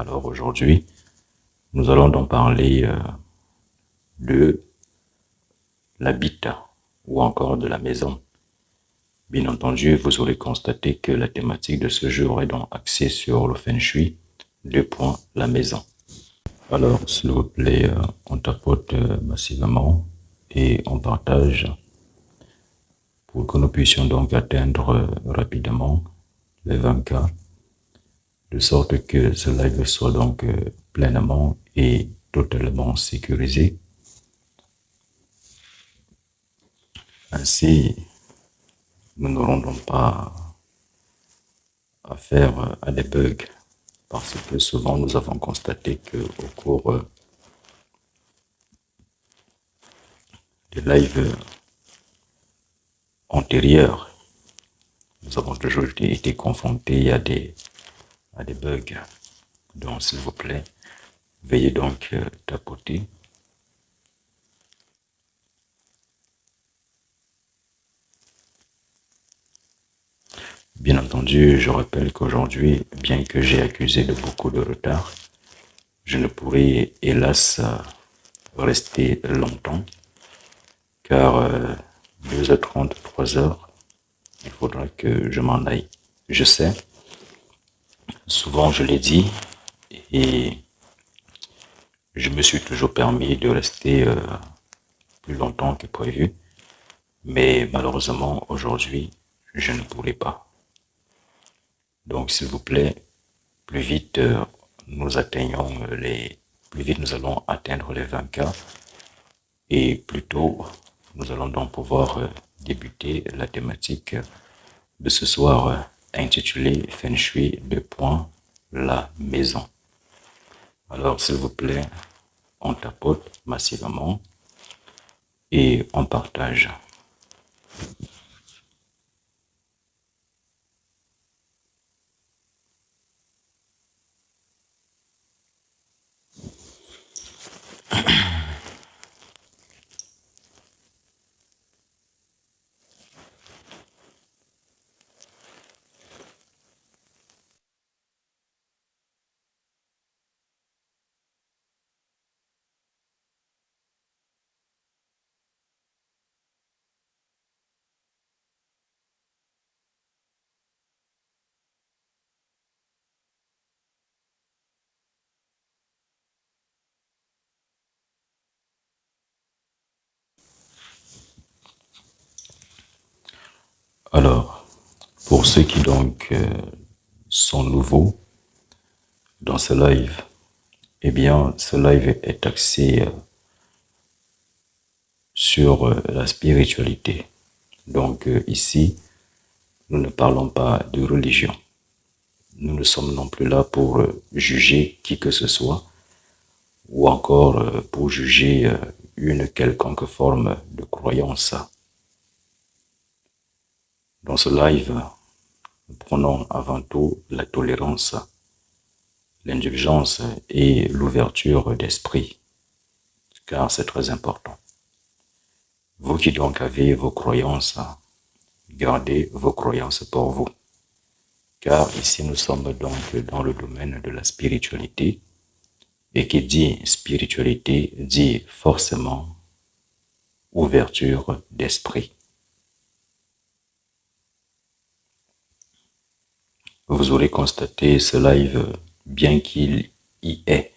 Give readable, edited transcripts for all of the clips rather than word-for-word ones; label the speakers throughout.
Speaker 1: Alors aujourd'hui, nous allons donc parler de l'habitat ou encore de la maison. Bien entendu, vous aurez constaté que la thématique de ce jour est donc axée sur le Feng Shui, la maison. Alors, s'il vous plaît, on tapote massivement et on partage pour que nous puissions donc atteindre rapidement les 20K, de sorte que ce live soit donc pleinement et totalement sécurisé. Ainsi, nous n'aurons donc pas affaire à des bugs, parce que souvent nous avons constaté qu'au cours des lives antérieurs, nous avons toujours été confrontés à des bugs. Donc, s'il vous plaît, veuillez donc tapoter. Bien entendu, je rappelle qu'aujourd'hui, bien que j'ai accusé de beaucoup de retard, je ne pourrai hélas rester longtemps, car 2h30, 3h, il faudra que je m'en aille. Je sais, souvent je l'ai dit, et je me suis toujours permis de rester plus longtemps que prévu, mais malheureusement aujourd'hui, je ne pourrai pas. Donc s'il vous plaît, plus vite nous atteignons plus vite nous allons atteindre les 20K, et plus tôt nous allons donc pouvoir débuter la thématique de ce soir intitulée Feng Shui la maison. Alors s'il vous plaît, on tapote massivement et on partage. Alors, pour ceux qui donc sont nouveaux dans ce live, eh bien, ce live est axé sur la spiritualité. Donc ici, nous ne parlons pas de religion. Nous ne sommes non plus là pour juger qui que ce soit, ou encore pour juger une quelconque forme de croyance. Dans ce live, nous prenons avant tout la tolérance, l'indulgence et l'ouverture d'esprit, car c'est très important. Vous qui donc avez vos croyances, gardez vos croyances pour vous, car ici nous sommes donc dans le domaine de la spiritualité, et qui dit spiritualité dit forcément ouverture d'esprit. Vous aurez constaté ce live, bien qu'il y ait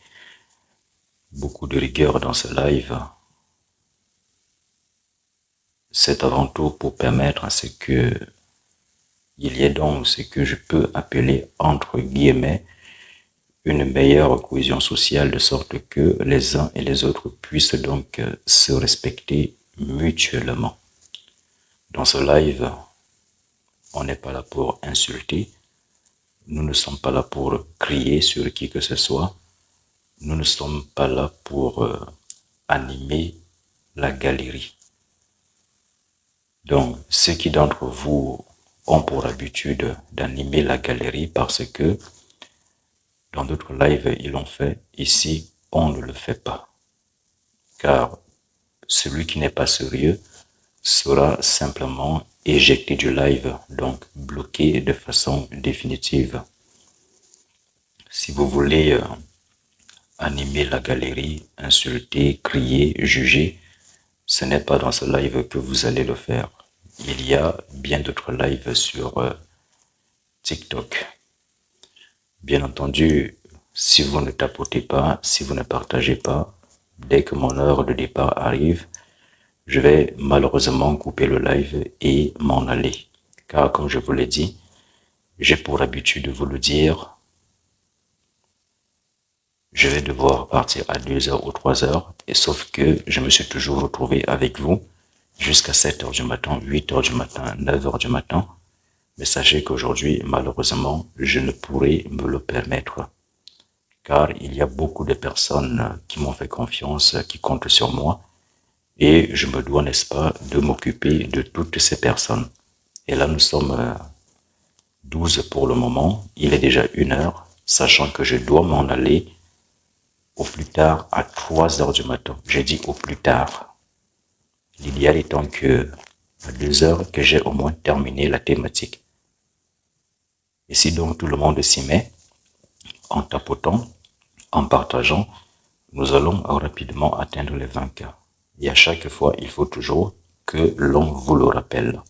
Speaker 1: beaucoup de rigueur dans ce live, c'est avant tout pour permettre à ce que il y ait donc ce que je peux appeler entre guillemets une meilleure cohésion sociale, de sorte que les uns et les autres puissent donc se respecter mutuellement. Dans ce live, on n'est pas là pour insulter, nous ne sommes pas là pour crier sur qui que ce soit, nous ne sommes pas là pour animer la galerie. Donc, ceux qui d'entre vous ont pour habitude d'animer la galerie parce que dans d'autres lives, ils l'ont fait. Ici, on ne le fait pas. Car celui qui n'est pas sérieux sera simplement éjecté du live, donc bloqué de façon définitive. Si vous voulez animer la galerie, insulter, crier, juger, ce n'est pas dans ce live que vous allez le faire. Il y a bien d'autres lives sur TikTok. Bien entendu, si vous ne tapotez pas, si vous ne partagez pas, dès que mon heure de départ arrive, je vais malheureusement couper le live et m'en aller. Car comme je vous l'ai dit, j'ai pour habitude de vous le dire, je vais devoir partir à 2 heures ou 3 heures, et sauf que je me suis toujours retrouvé avec vous jusqu'à 7 heures du matin, 8 heures du matin, 9 heures du matin. Mais sachez qu'aujourd'hui, malheureusement, je ne pourrai me le permettre. Car il y a beaucoup de personnes qui m'ont fait confiance, qui comptent sur moi, et je me dois, n'est-ce pas, de m'occuper de toutes ces personnes. Et là, nous sommes 12 pour le moment, il est déjà 1 heure, sachant que je dois m'en aller au plus tard à 3 heures du matin. J'ai dit au plus tard. L'idéal étant que à 2 heures que j'ai au moins terminé la thématique. Et si donc tout le monde s'y met, en tapotant, en partageant, nous allons rapidement atteindre les 20K. Et à chaque fois, il faut toujours que l'on vous le rappelle.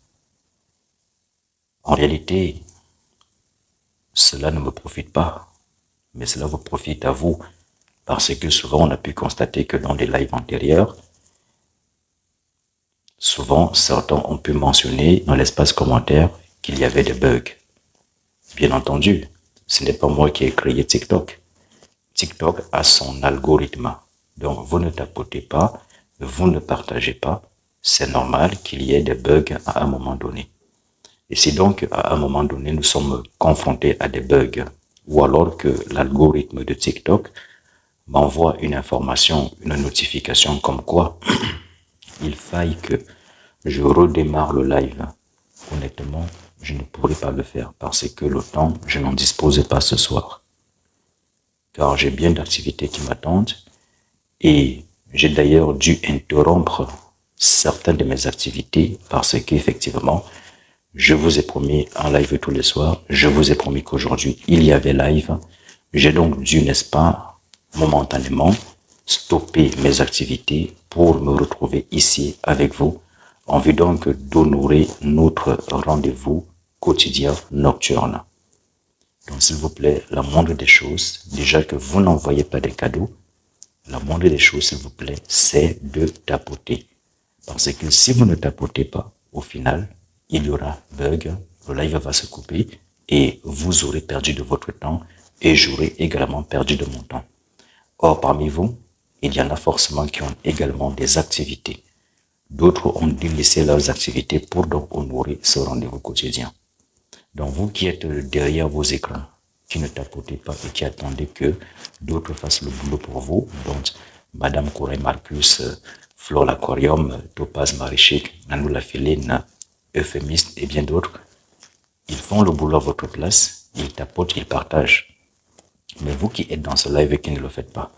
Speaker 1: En réalité, cela ne me profite pas, mais cela vous profite à vous, parce que souvent on a pu constater que dans des lives antérieurs, souvent certains ont pu mentionner dans l'espace commentaire qu'il y avait des bugs. Bien entendu, ce n'est pas moi qui ai créé TikTok. TikTok a son algorithme. Donc vous ne tapotez pas, vous ne partagez pas. C'est normal qu'il y ait des bugs à un moment donné. Et si donc à un moment donné nous sommes confrontés à des bugs, ou alors que l'algorithme de TikTok m'envoie une information, une notification comme quoi il faille que je redémarre le live. Honnêtement, je ne pourrai pas le faire parce que le temps, je n'en dispose pas ce soir. Car j'ai bien d'activités qui m'attendent et j'ai d'ailleurs dû interrompre certaines de mes activités parce qu'effectivement, je vous ai promis un live tous les soirs. Je vous ai promis qu'aujourd'hui, il y avait live. J'ai donc dû, n'est-ce pas, momentanément, stopper mes activités pour me retrouver ici avec vous, en vue donc d'honorer notre rendez-vous quotidien nocturne. Donc, s'il vous plaît, la moindre des choses, déjà que vous n'envoyez pas des cadeaux, la moindre des choses, s'il vous plaît, c'est de tapoter. Parce que si vous ne tapotez pas, au final, il y aura bug, le live va se couper et vous aurez perdu de votre temps et j'aurai également perdu de mon temps. Or, parmi vous, il y en a forcément qui ont également des activités. D'autres ont dû laisser leurs activités pour donc honorer ce rendez-vous quotidien. Donc, vous qui êtes derrière vos écrans, qui ne tapotez pas et qui attendez que d'autres fassent le boulot pour vous, donc Madame Corée Marcus, Flore l'Aquarium, Topaz Marichic, Nanou la Féline, Euphémiste et bien d'autres, ils font le boulot à votre place, ils tapotent, ils partagent. Mais vous qui êtes dans ce live et qui ne le faites pas,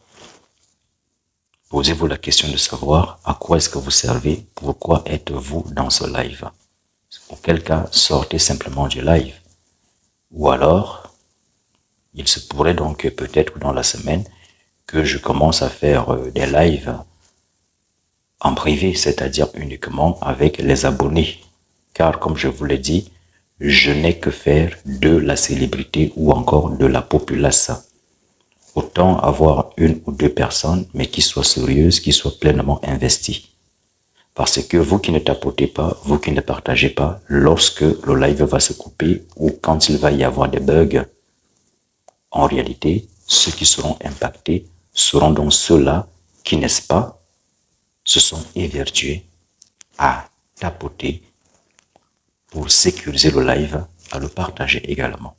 Speaker 1: posez-vous la question de savoir à quoi est-ce que vous servez, pourquoi êtes-vous dans ce live. Auquel cas, sortez simplement du live. Ou alors, il se pourrait donc peut-être dans la semaine que je commence à faire des lives en privé, c'est-à-dire uniquement avec les abonnés. Car comme je vous l'ai dit, je n'ai que faire de la célébrité ou encore de la populace. Autant avoir 1 ou 2 personnes, mais qui soient sérieuses, qui soient pleinement investies. Parce que vous qui ne tapotez pas, vous qui ne partagez pas, lorsque le live va se couper ou quand il va y avoir des bugs, en réalité, ceux qui seront impactés seront donc ceux-là qui, n'est-ce pas, se sont évertués à tapoter pour sécuriser le live, à le partager également.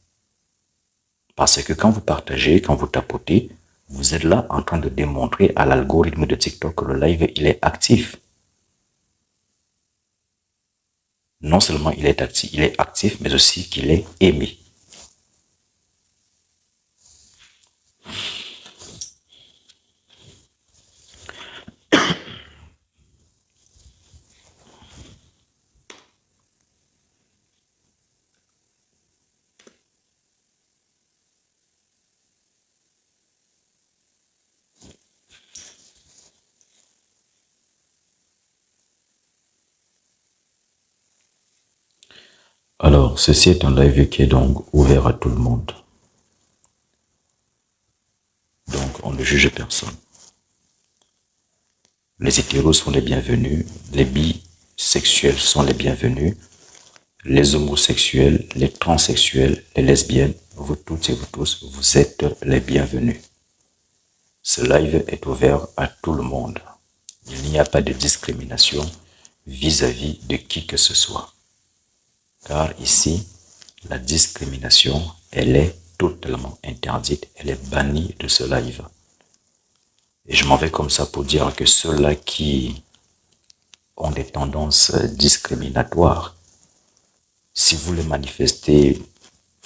Speaker 1: Parce que quand vous partagez, quand vous tapotez, vous êtes là en train de démontrer à l'algorithme de TikTok que le live, il est actif. Non seulement il est actif, mais aussi qu'il est aimé. Alors, ceci est un live qui est donc ouvert à tout le monde. Donc, on ne juge personne. Les hétéros sont les bienvenus, les bisexuels sont les bienvenus, les homosexuels, les transsexuels, les lesbiennes, vous toutes et vous tous, vous êtes les bienvenus. Ce live est ouvert à tout le monde. Il n'y a pas de discrimination vis-à-vis de qui que ce soit. Car ici, la discrimination, elle est totalement interdite, elle est bannie de ce live. Et je m'en vais comme ça pour dire que ceux-là qui ont des tendances discriminatoires, si vous les manifestez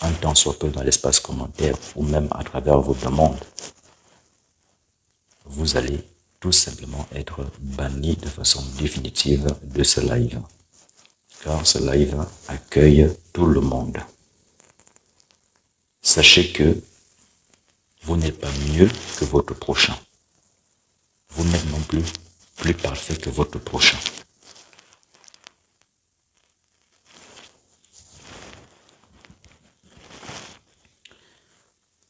Speaker 1: un temps soit peu dans l'espace commentaire ou même à travers vos demandes, vous allez tout simplement être banni de façon définitive de ce live. Car ce live accueille tout le monde. Sachez que vous n'êtes pas mieux que votre prochain. Vous n'êtes non plus parfait que votre prochain.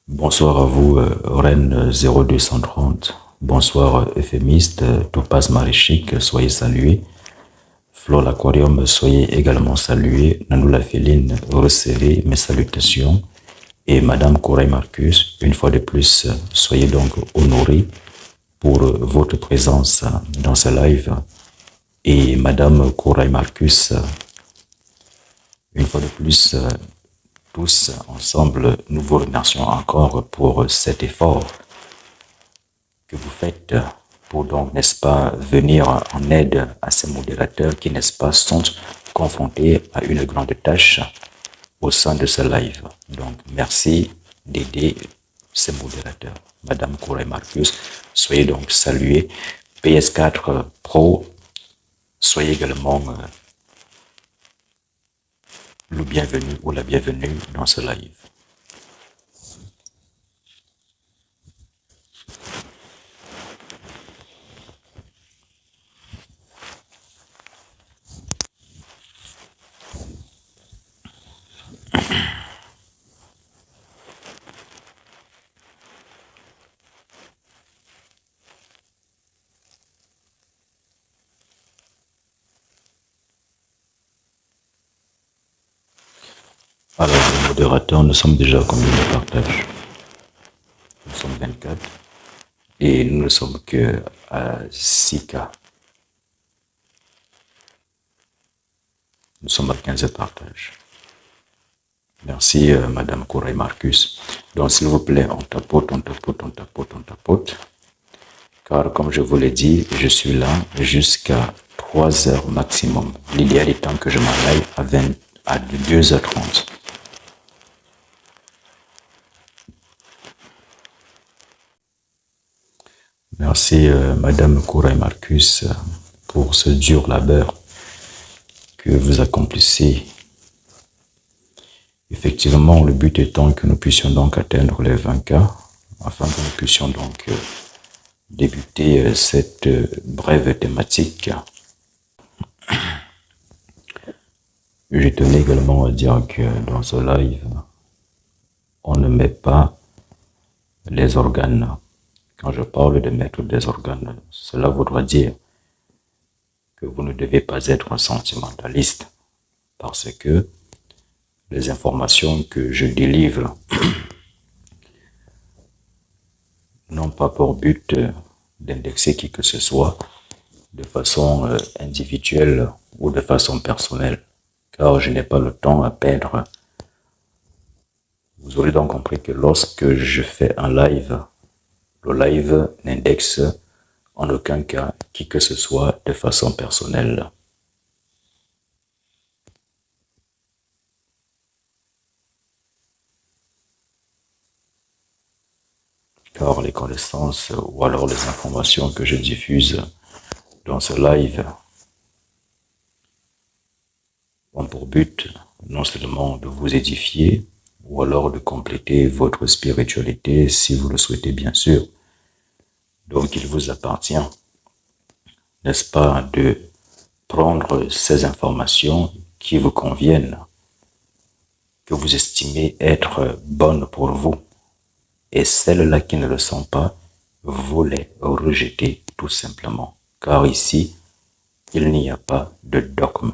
Speaker 1: Bonsoir à vous, Rennes 0230. Bonsoir, euphémiste, Topaz Maréchique, soyez salués. Flo l'Aquarium, soyez également salués. Nanou la Féline, recevez mes salutations. Et Madame Coray Marcus, une fois de plus, soyez donc honorés pour votre présence dans ce live. Et Madame Coray Marcus, une fois de plus, tous ensemble, nous vous remercions encore pour cet effort que vous faites pour donc, n'est-ce pas, venir en aide à ces modérateurs qui, n'est-ce pas, sont confrontés à une grande tâche au sein de ce live. Donc, merci d'aider ces modérateurs. Madame Coray Marcus, soyez donc salués. PS4 Pro, soyez également le bienvenu ou la bienvenue dans ce live. Alors, les modérateurs, nous sommes déjà combien de partages? Nous sommes 24 et nous ne sommes que à 6K. Nous sommes à 15 partages. Merci, Madame Coray Marcus. Donc, s'il vous plaît, on tapote. Car, comme je vous l'ai dit, je suis là jusqu'à 3 heures maximum. L'idéal étant que je m'en aille à 2h30. Merci, Madame Coray Marcus, pour ce dur labeur que vous accomplissez. Effectivement, le but étant que nous puissions donc atteindre les 20K, afin que nous puissions donc débuter cette brève thématique. Je tenais également à dire que dans ce live, on ne met pas les organes. Quand je parle de mettre des organes, cela voudra dire que vous ne devez pas être un sentimentaliste, parce que les informations que je délivre n'ont pas pour but d'indexer qui que ce soit de façon individuelle ou de façon personnelle, car je n'ai pas le temps à perdre. Vous aurez donc compris que lorsque je fais un live, le live n'indexe en aucun cas qui que ce soit de façon personnelle. Car les connaissances ou alors les informations que je diffuse dans ce live ont pour but non seulement de vous édifier ou alors de compléter votre spiritualité si vous le souhaitez bien sûr. Donc il vous appartient, n'est-ce pas, de prendre ces informations qui vous conviennent que vous estimez être bonnes pour vous. Et celles-là qui ne le sont pas, vous les rejetez tout simplement. Car ici, il n'y a pas de dogme.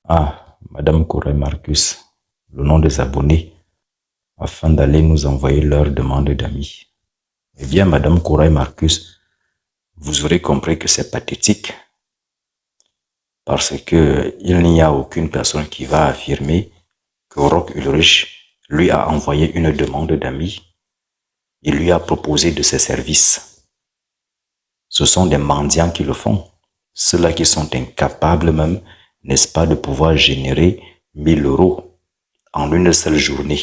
Speaker 1: Ah, Madame Corey Marcus, le nom des abonnés, afin d'aller nous envoyer leur demande d'amis. Eh bien, Madame Cora et Marcus, vous aurez compris que c'est pathétique. Parce que il n'y a aucune personne qui va affirmer que Roch Ulrich lui a envoyé une demande d'amis et lui a proposé de ses services. Ce sont des mendiants qui le font. Ceux-là qui sont incapables même, n'est-ce pas, de pouvoir générer 1 000 € en une seule journée.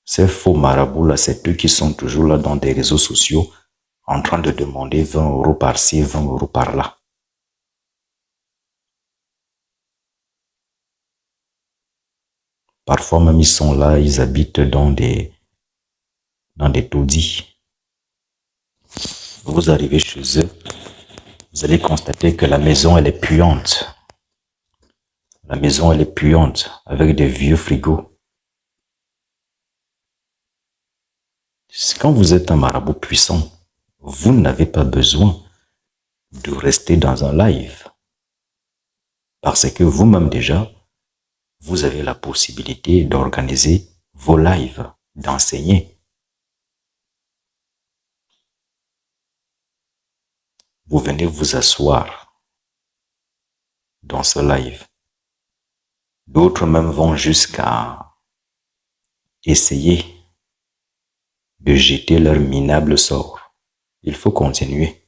Speaker 1: Ces faux marabouts-là, c'est eux qui sont toujours là dans des réseaux sociaux en train de demander 20 € par-ci, 20 € par-là. Parfois même, ils sont là, ils habitent dans des taudis. Vous arrivez chez eux, vous allez constater que la maison, elle est puante. La maison, elle est puante, avec des vieux frigos. Quand vous êtes un marabout puissant, vous n'avez pas besoin de rester dans un live. Parce que vous-même déjà, vous avez la possibilité d'organiser vos lives, d'enseigner. Vous venez vous asseoir dans ce live. D'autres même vont jusqu'à essayer de jeter leur minable sort. Il faut continuer.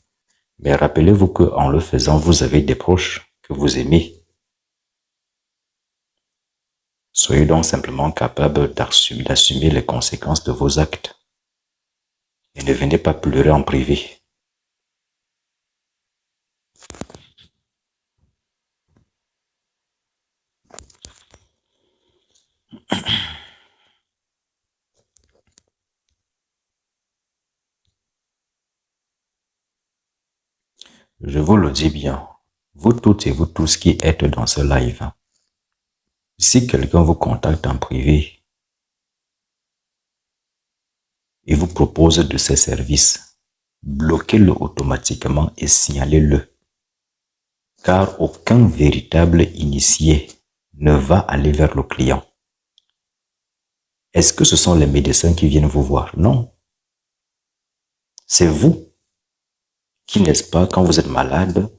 Speaker 1: Mais rappelez-vous qu'en le faisant, vous avez des proches que vous aimez. Soyez donc simplement capable d'assumer les conséquences de vos actes. Et ne venez pas pleurer en privé. Je vous le dis bien, vous toutes et vous tous qui êtes dans ce live, si quelqu'un vous contacte en privé et vous propose de ses services, bloquez-le automatiquement et signalez-le. Car aucun véritable initié ne va aller vers le client. Est-ce que ce sont les médecins qui viennent vous voir? Non. C'est vous qui, n'est-ce pas, quand vous êtes malade,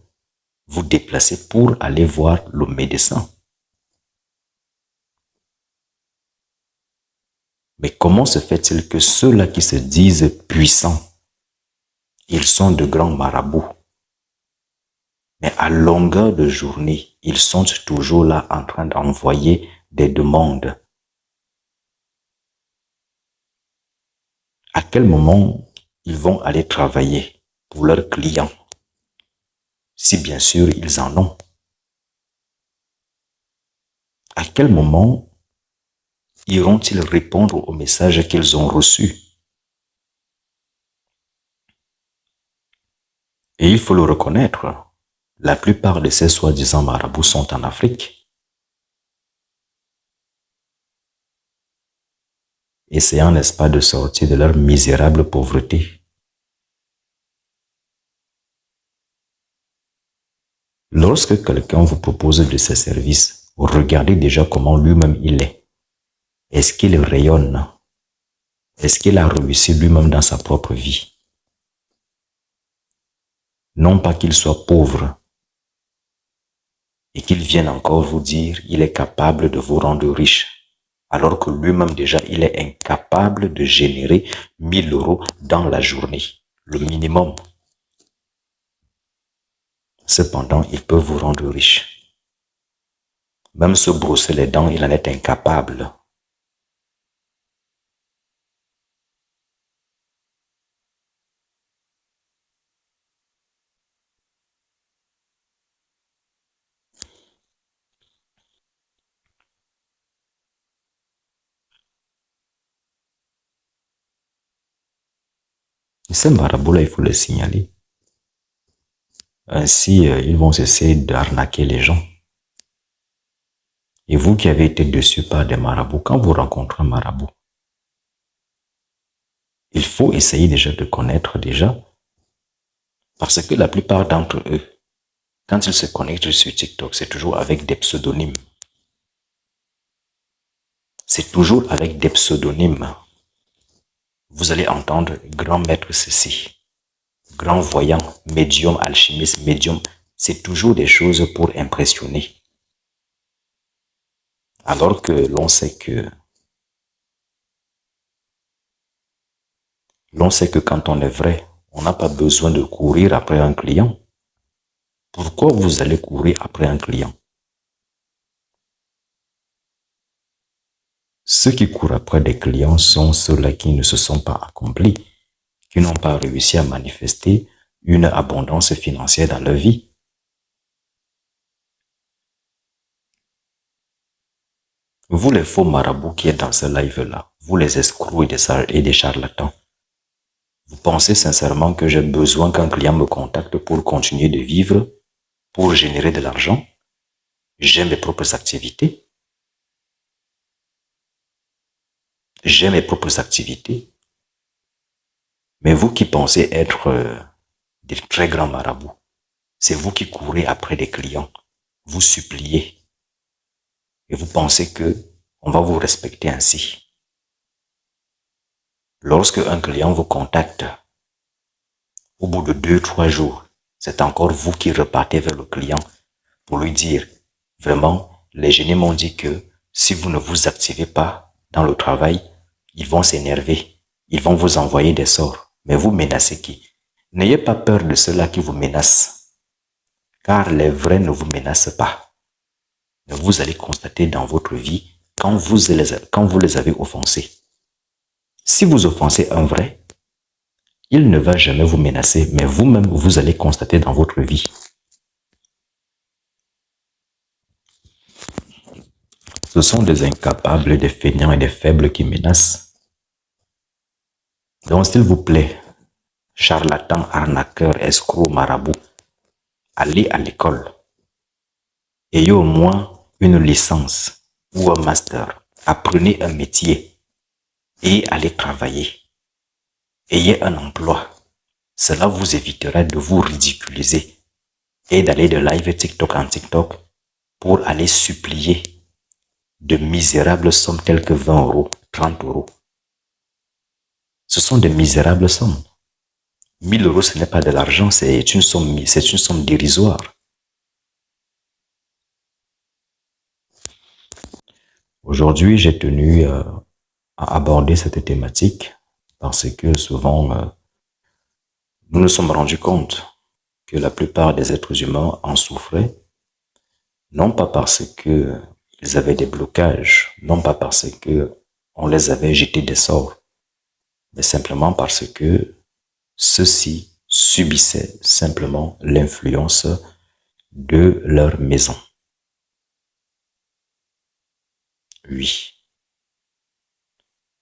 Speaker 1: vous déplacez pour aller voir le médecin. Mais comment se fait-il que ceux-là qui se disent puissants, ils sont de grands marabouts, mais à longueur de journée, ils sont toujours là en train d'envoyer des demandes? À quel moment ils vont aller travailler pour leurs clients? Si bien sûr ils en ont. À quel moment iront-ils répondre aux messages qu'ils ont reçus? Et il faut le reconnaître, la plupart de ces soi-disant marabouts sont en Afrique. Essayant, n'est-ce pas, de sortir de leur misérable pauvreté. Lorsque quelqu'un vous propose de ses services, regardez déjà comment lui-même il est. Est-ce qu'il rayonne? Est-ce qu'il a réussi lui-même dans sa propre vie? Non pas qu'il soit pauvre et qu'il vienne encore vous dire il est capable de vous rendre riche, alors que lui-même déjà il est incapable de générer 1 000 € dans la journée, le minimum. Cependant, il peut vous rendre riche. Même se brosser les dents, il en est incapable. Et ces marabouts-là, il faut les signaler. Ainsi, ils vont essayer d'arnaquer les gens. Et vous qui avez été déçus par des marabouts, quand vous rencontrez un marabout, il faut essayer déjà de connaître déjà, parce que la plupart d'entre eux, quand ils se connectent sur TikTok, c'est toujours avec des pseudonymes. C'est toujours avec des pseudonymes. vous allez entendre grand maître ceci, grand voyant, médium, alchimiste, médium. C'est toujours des choses pour impressionner. Alors que l'on sait que quand on est vrai, on n'a pas besoin de courir après un client. Pourquoi vous allez courir après un client? Ceux qui courent après des clients sont ceux-là qui ne se sont pas accomplis, qui n'ont pas réussi à manifester une abondance financière dans leur vie. Vous les faux marabouts qui êtes dans ce live-là, vous les escrocs et des charlatans, vous pensez sincèrement que j'ai besoin qu'un client me contacte pour continuer de vivre, pour générer de l'argent? J'ai mes propres activités. J'ai mes propres activités. Mais vous qui pensez être des très grands marabouts, c'est vous qui courez après des clients, vous suppliez et vous pensez que on va vous respecter ainsi. Lorsque un client vous contacte, au bout de 2, 3 jours, c'est encore vous qui repartez vers le client pour lui dire, vraiment, les génies m'ont dit que si vous ne vous activez pas dans le travail, ils vont s'énerver, ils vont vous envoyer des sorts. Mais vous menacez qui? N'ayez pas peur de ceux-là qui vous menacent, car les vrais ne vous menacent pas. Mais vous allez constater dans votre vie quand vous les avez offensés. Si vous offensez un vrai, il ne va jamais vous menacer, mais vous-même, vous allez constater dans votre vie. Ce sont des incapables, des feignants et des faibles qui menacent. Donc, s'il vous plaît, charlatans, arnaqueurs, escrocs, marabouts, allez à l'école. Ayez au moins une licence ou un master. Apprenez un métier et allez travailler. Ayez un emploi. Cela vous évitera de vous ridiculiser et d'aller de live TikTok en TikTok pour aller supplier de misérables sommes telles que 20 euros, 30 euros. Ce sont de misérables sommes. 1000 euros, ce n'est pas de l'argent, c'est une somme dérisoire. Aujourd'hui, j'ai tenu à aborder cette thématique parce que souvent, nous nous sommes rendus compte que la plupart des êtres humains en souffraient, non pas parce que ils avaient des blocages, non pas parce que on les avait jetés des sorts, mais simplement parce que ceux-ci subissaient simplement l'influence de leur maison. Oui.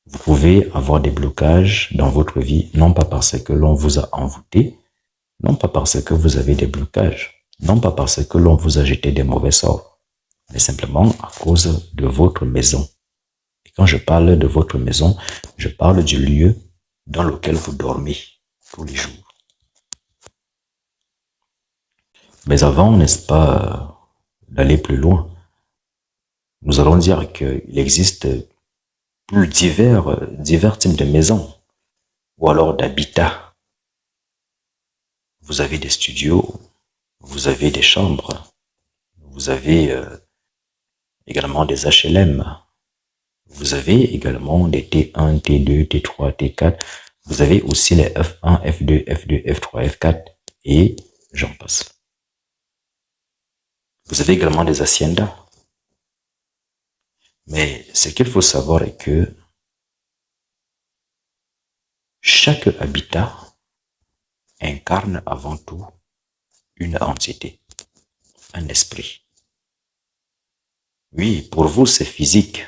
Speaker 1: Vous pouvez avoir des blocages dans votre vie, non pas parce que l'on vous a envoûté, non pas parce que vous avez des blocages, non pas parce que l'on vous a jeté des mauvais sorts, mais simplement à cause de votre maison. Et quand je parle de votre maison, je parle du lieu dans lequel vous dormez tous les jours. Mais avant, n'est-ce pas, d'aller plus loin, nous allons dire qu'il existe plus divers types de maisons ou alors d'habitats. Vous avez des studios, vous avez des chambres, vous avez également des HLM, vous avez également des T1, T2, T3, T4, vous avez aussi les F1, F2, F2, F3, F4 et j'en passe. Vous avez également des haciendas. Mais ce qu'il faut savoir est que chaque habitat incarne avant tout une entité, un esprit. Oui, pour vous, c'est physique.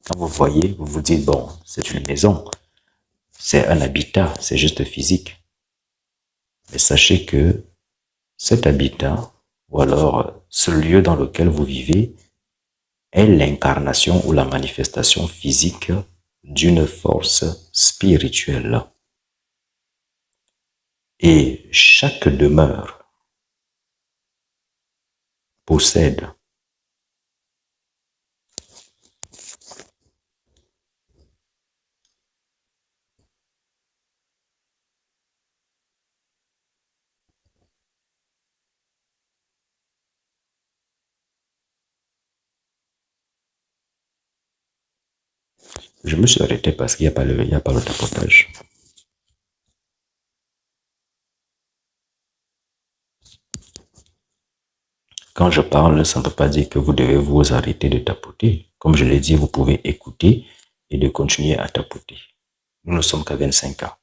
Speaker 1: Quand vous voyez, vous vous dites, bon, c'est une maison, c'est un habitat, c'est juste physique. Mais sachez que cet habitat, ou alors ce lieu dans lequel vous vivez, est l'incarnation ou la manifestation physique d'une force spirituelle. Et chaque demeure possède Je me suis arrêté parce qu'il n'y a pas le tapotage. Quand je parle, ça ne veut pas dire que vous devez vous arrêter de tapoter. Comme je l'ai dit, vous pouvez écouter et de continuer à tapoter. Nous ne sommes qu'à 25 ans.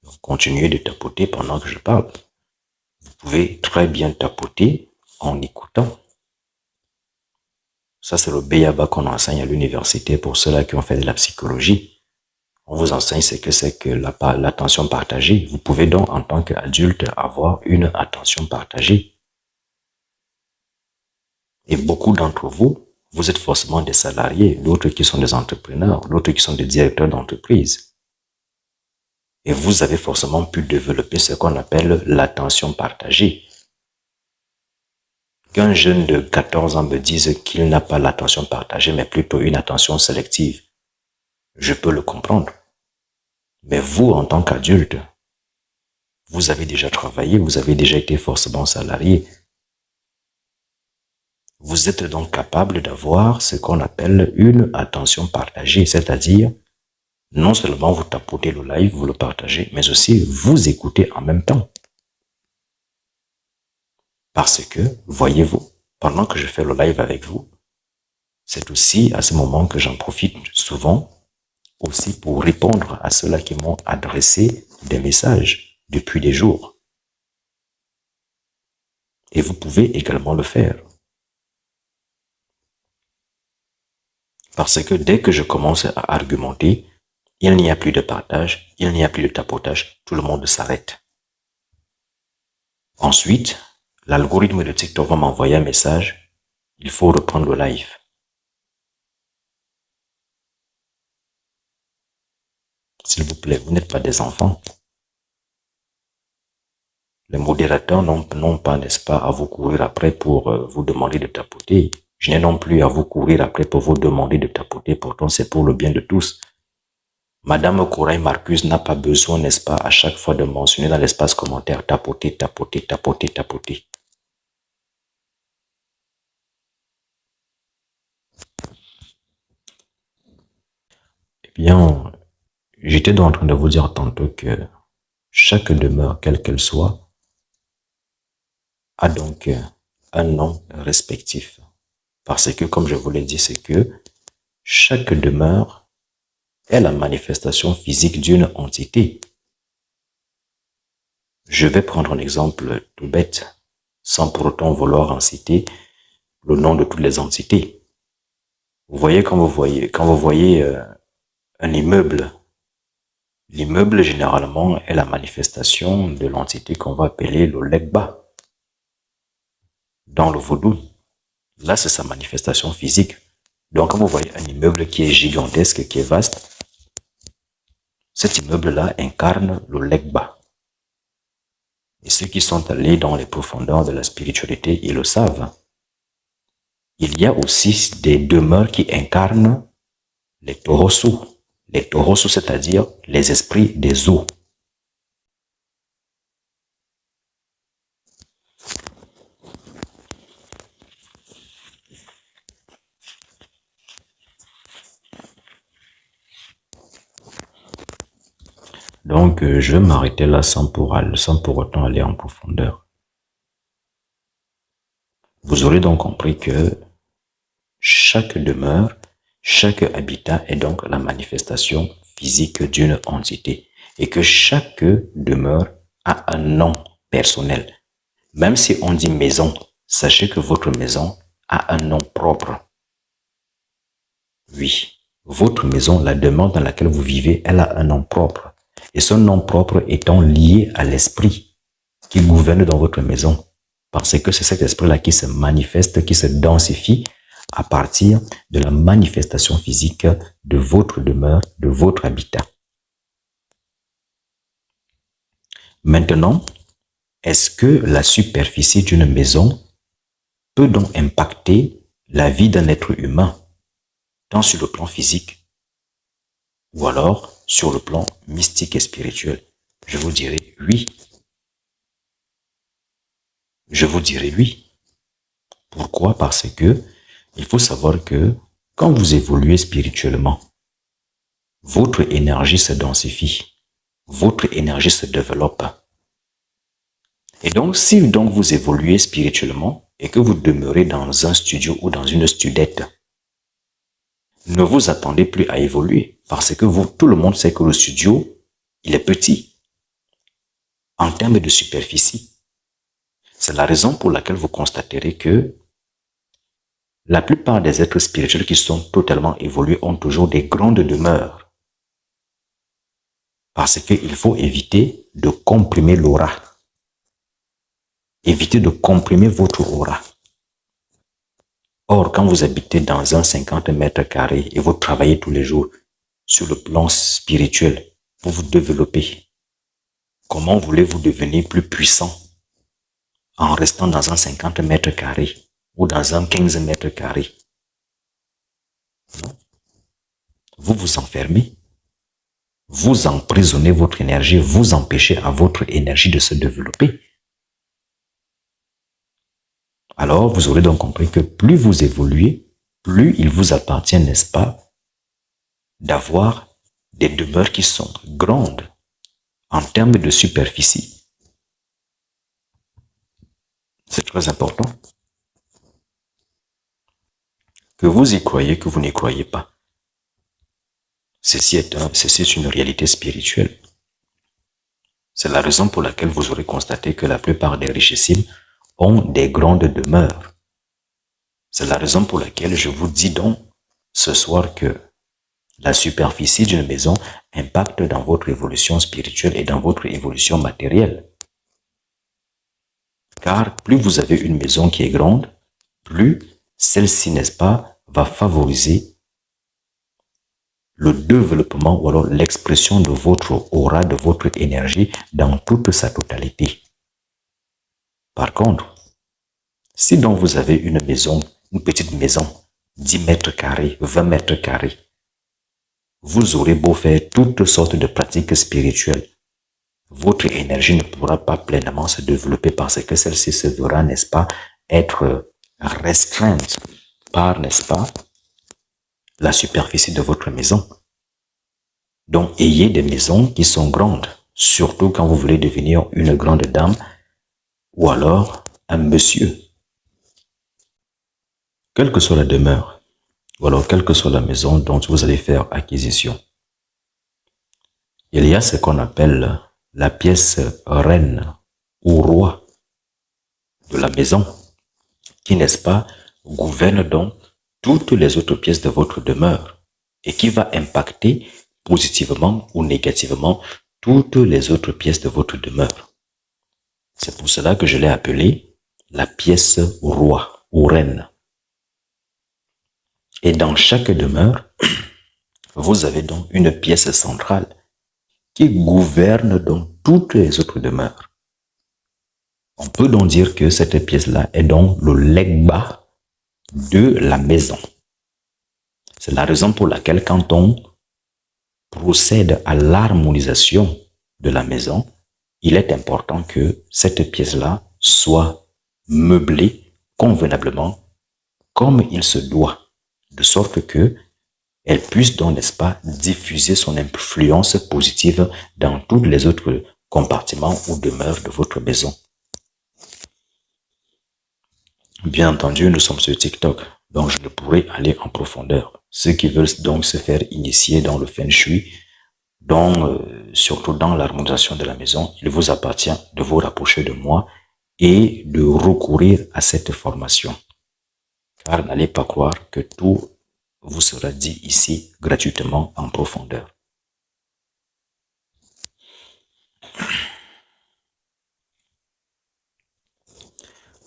Speaker 1: Donc, continuez de tapoter pendant que je parle. Vous pouvez très bien tapoter en écoutant. Ça, c'est le B.A.B.A. qu'on enseigne à l'université pour ceux-là qui ont fait de la psychologie. On vous enseigne ce que c'est que l'attention partagée. Vous pouvez donc, en tant qu'adulte, avoir une attention partagée. Et beaucoup d'entre vous, vous êtes forcément des salariés, d'autres qui sont des entrepreneurs, d'autres qui sont des directeurs d'entreprise. Et vous avez forcément pu développer ce qu'on appelle l'attention partagée. Qu'un jeune de 14 ans me dise qu'il n'a pas l'attention partagée, mais plutôt une attention sélective, je peux le comprendre. Mais vous, en tant qu'adulte, vous avez déjà travaillé, vous avez déjà été forcément salarié. Vous êtes donc capable d'avoir ce qu'on appelle une attention partagée, c'est-à-dire non seulement vous tapotez le live, vous le partagez, mais aussi vous écoutez en même temps. Parce que, voyez-vous, pendant que je fais le live avec vous, c'est aussi à ce moment que j'en profite souvent aussi pour répondre à ceux-là qui m'ont adressé des messages depuis des jours. Et vous pouvez également le faire. Parce que dès que je commence à argumenter, il n'y a plus de partage, il n'y a plus de tapotage, tout le monde s'arrête. Ensuite, l'algorithme de TikTok va m'envoyer un message, il faut reprendre le live. S'il vous plaît, vous n'êtes pas des enfants. Les modérateurs n'ont pas, n'est-ce pas, à vous courir après pour vous demander de tapoter. Je n'ai non plus à vous courir après pour vous demander de tapoter, pourtant c'est pour le bien de tous. Madame Corail Marcus n'a pas besoin, n'est-ce pas, à chaque fois de mentionner dans l'espace commentaire tapoter, tapoter, tapoter, tapoter. Eh bien, j'étais donc en train de vous dire tantôt que chaque demeure, quelle qu'elle soit, a donc un nom respectif. Parce que, comme je vous l'ai dit, c'est que chaque demeure est la manifestation physique d'une entité. Je vais prendre un exemple tout bête, sans pour autant vouloir en citer le nom de toutes les entités. Vous voyez, quand vous voyez un immeuble, l'immeuble généralement est la manifestation de l'entité qu'on va appeler le Legba. Dans le vaudou, là c'est sa manifestation physique. Donc quand vous voyez un immeuble qui est gigantesque, qui est vaste, cet immeuble-là incarne le Legba. Et ceux qui sont allés dans les profondeurs de la spiritualité, ils le savent. Il y a aussi des demeures qui incarnent les Torosu. Les Torosu, c'est-à-dire les esprits des eaux. Donc, je vais m'arrêter là sans pour autant aller en profondeur. Vous aurez donc compris que chaque demeure, chaque habitat est donc la manifestation physique d'une entité et que chaque demeure a un nom personnel. Même si on dit maison, sachez que votre maison a un nom propre. Oui, votre maison, la demeure dans laquelle vous vivez, elle a un nom propre. Et ce nom propre étant lié à l'esprit qui gouverne dans votre maison. Parce que c'est cet esprit-là qui se manifeste, qui se densifie à partir de la manifestation physique de votre demeure, de votre habitat. Maintenant, est-ce que la superficie d'une maison peut donc impacter la vie d'un être humain, tant sur le plan physique ou alors sur le plan mystique et spirituel? Je vous dirais oui. Je vous dirais oui. Pourquoi? Parce que il faut savoir que Quand vous évoluez spirituellement, votre énergie se densifie, votre énergie se développe. Et donc, si donc vous évoluez spirituellement et que vous demeurez dans un studio ou dans une studette, ne vous attendez plus à évoluer parce que tout le monde sait que le studio, il est petit en termes de superficie. C'est la raison pour laquelle vous constaterez que la plupart des êtres spirituels qui sont totalement évolués ont toujours des grandes demeures. Parce qu'il faut éviter de comprimer l'aura. Évitez de comprimer votre aura. Or, quand vous habitez dans un 50 mètres carrés et vous travaillez tous les jours sur le plan spirituel pour vous développer, comment voulez-vous devenir plus puissant en restant dans un 50 mètres carrés ou dans un 15 mètres carrés? Non. Vous vous enfermez, vous emprisonnez votre énergie, vous empêchez à votre énergie de se développer. Alors, vous aurez donc compris que plus vous évoluez, plus il vous appartient, n'est-ce pas, d'avoir des demeures qui sont grandes en termes de superficie. C'est très important. Que vous y croyez, que vous n'y croyez pas. Ceci est une réalité spirituelle. C'est la raison pour laquelle vous aurez constaté que la plupart des richissimes ont des grandes demeures. C'est la raison pour laquelle je vous dis donc ce soir que la superficie d'une maison impacte dans votre évolution spirituelle et dans votre évolution matérielle. Car plus vous avez une maison qui est grande, plus celle-ci, n'est-ce pas, va favoriser le développement ou alors l'expression de votre aura, de votre énergie dans toute sa totalité. Par contre, si donc vous avez une maison, une petite maison, 10 mètres carrés, 20 mètres carrés, vous aurez beau faire toutes sortes de pratiques spirituelles, votre énergie ne pourra pas pleinement se développer parce que celle-ci se verra, n'est-ce pas, être restreinte par, n'est-ce pas, la superficie de votre maison. Donc, ayez des maisons qui sont grandes, surtout quand vous voulez devenir une grande dame ou alors un monsieur. Quelle que soit la demeure, ou alors quelle que soit la maison dont vous allez faire acquisition, il y a ce qu'on appelle la pièce reine ou roi de la maison, qui, n'est-ce pas, gouverne donc toutes les autres pièces de votre demeure et qui va impacter positivement ou négativement toutes les autres pièces de votre demeure. C'est pour cela que je l'ai appelée la pièce roi ou reine. Et dans chaque demeure, vous avez donc une pièce centrale qui gouverne donc toutes les autres demeures. On peut donc dire que cette pièce-là est donc le legba de la maison. C'est la raison pour laquelle quand on procède à l'harmonisation de la maison, il est important que cette pièce-là soit meublée convenablement comme il se doit, de sorte que elle puisse donc, n'est-ce pas, diffuser son influence positive dans tous les autres compartiments ou demeures de votre maison. Bien entendu, nous sommes sur TikTok, donc je ne pourrai aller en profondeur. Ceux qui veulent donc se faire initier dans le Feng Shui, donc surtout dans l'harmonisation de la maison, il vous appartient de vous rapprocher de moi et de recourir à cette formation. Car n'allez pas croire que tout vous sera dit ici gratuitement en profondeur.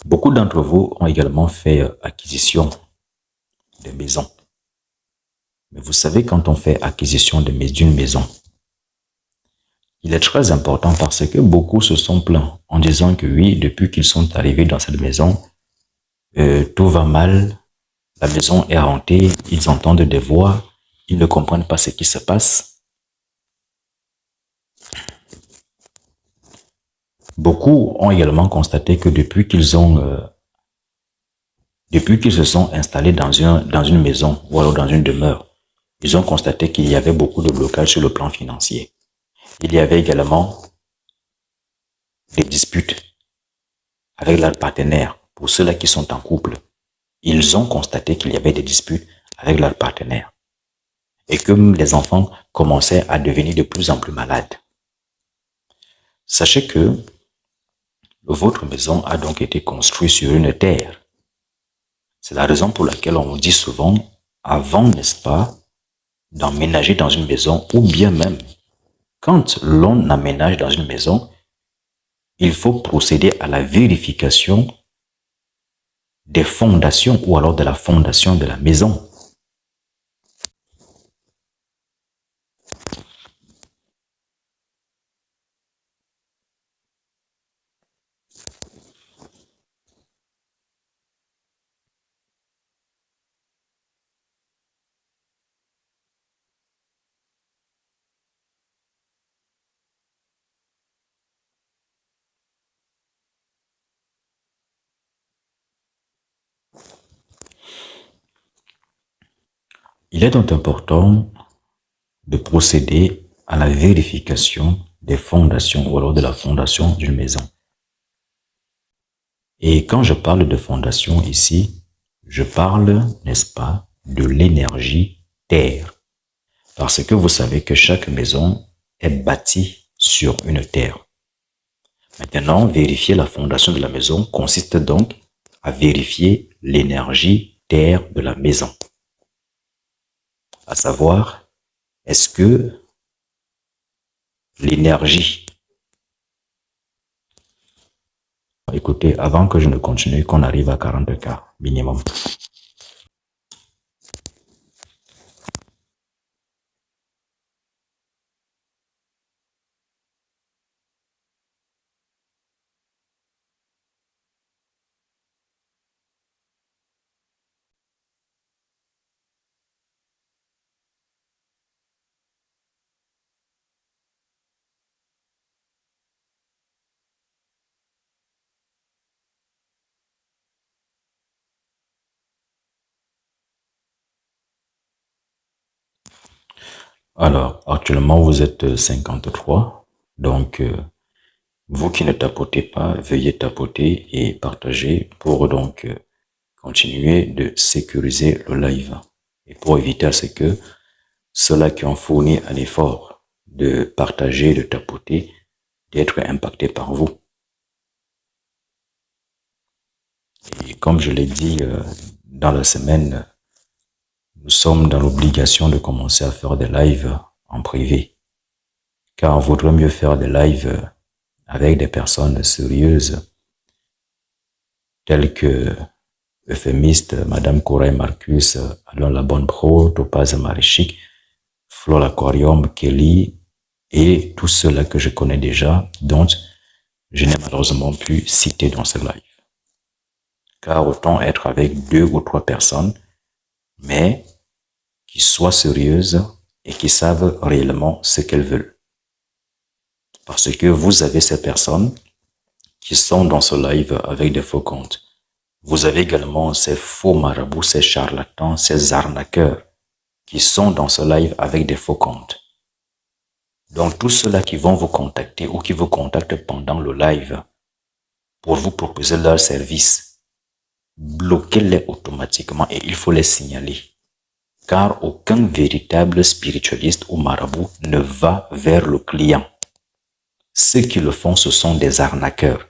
Speaker 1: Beaucoup d'entre vous ont également fait acquisition de maisons. Mais vous savez, quand on fait acquisition d'une maison, il est très important parce que beaucoup se sont plaints en disant que oui, depuis qu'ils sont arrivés dans cette maison, tout va mal, la maison est hantée, ils entendent des voix, ils ne comprennent pas ce qui se passe. Beaucoup ont également constaté que depuis qu'ils ont Depuis qu'ils se sont installés dans une maison ou alors dans une demeure, ils ont constaté qu'il y avait beaucoup de blocages sur le plan financier. Il y avait également des disputes avec leurs partenaires. Pour ceux-là qui sont en couple, ils ont constaté qu'il y avait des disputes avec leurs partenaires et que les enfants commençaient à devenir de plus en plus malades. Sachez que votre maison a donc été construite sur une terre. C'est la raison pour laquelle on vous dit souvent, avant, n'est-ce pas, d'emménager dans une maison, ou bien même, quand l'on aménage dans une maison, il faut procéder à la vérification des fondations ou alors de la fondation de la maison. Il est donc important de procéder à la vérification des fondations ou alors de la fondation d'une maison. Et quand je parle de fondation ici, je parle, n'est-ce pas, de l'énergie terre. Parce que vous savez que chaque maison est bâtie sur une terre. Maintenant, vérifier la fondation de la maison consiste donc à vérifier l'énergie terre de la maison. À savoir, est-ce que l'énergie... Écoutez, avant que je ne continue, qu'on arrive à 40 cas minimum. Alors, actuellement, vous êtes 53. Donc, vous qui ne tapotez pas, veuillez tapoter et partager pour donc continuer de sécuriser le live et pour éviter à ce que ceux-là qui ont fourni un effort de partager, de tapoter, d'être impactés par vous. Et comme je l'ai dit dans la semaine, nous sommes dans l'obligation de commencer à faire des lives en privé. Car on voudrait mieux faire des lives avec des personnes sérieuses telles que Euphémiste, Madame Corail Marcus, Alain La Bonne Pro, Topaz Marichic, Flo l'Aquarium, Kelly et tous ceux-là que je connais déjà, dont je n'ai malheureusement pu citer dans ce live. Car autant être avec 2 ou 3 personnes, mais qui soient sérieuses et qui savent réellement ce qu'elles veulent. Parce que vous avez ces personnes qui sont dans ce live avec des faux comptes. Vous avez également ces faux marabouts, ces charlatans, ces arnaqueurs qui sont dans ce live avec des faux comptes. Donc tous ceux-là qui vont vous contacter ou qui vous contactent pendant le live pour vous proposer leur service, bloquez-les automatiquement et il faut les signaler. Car aucun véritable spiritualiste ou marabout ne va vers le client. Ceux qui le font, ce sont des arnaqueurs.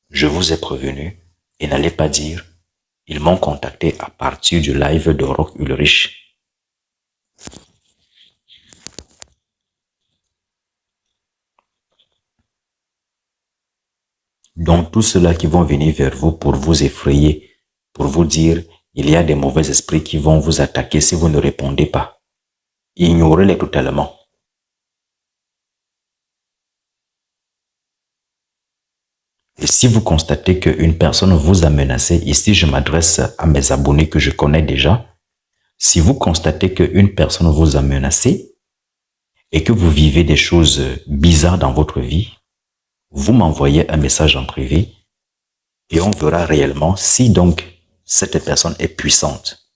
Speaker 1: Je vous ai prévenu et n'allez pas dire « Ils m'ont contacté à partir du live de Rock Ulrich ». Donc tous ceux-là qui vont venir vers vous pour vous effrayer, pour vous dire « Il y a des mauvais esprits qui vont vous attaquer si vous ne répondez pas ». Ignorez-les totalement. Et si vous constatez qu'une personne vous a menacé, ici je m'adresse à mes abonnés que je connais déjà, si vous constatez qu'une personne vous a menacé et que vous vivez des choses bizarres dans votre vie, vous m'envoyez un message en privé Et on verra réellement si donc cette personne est puissante.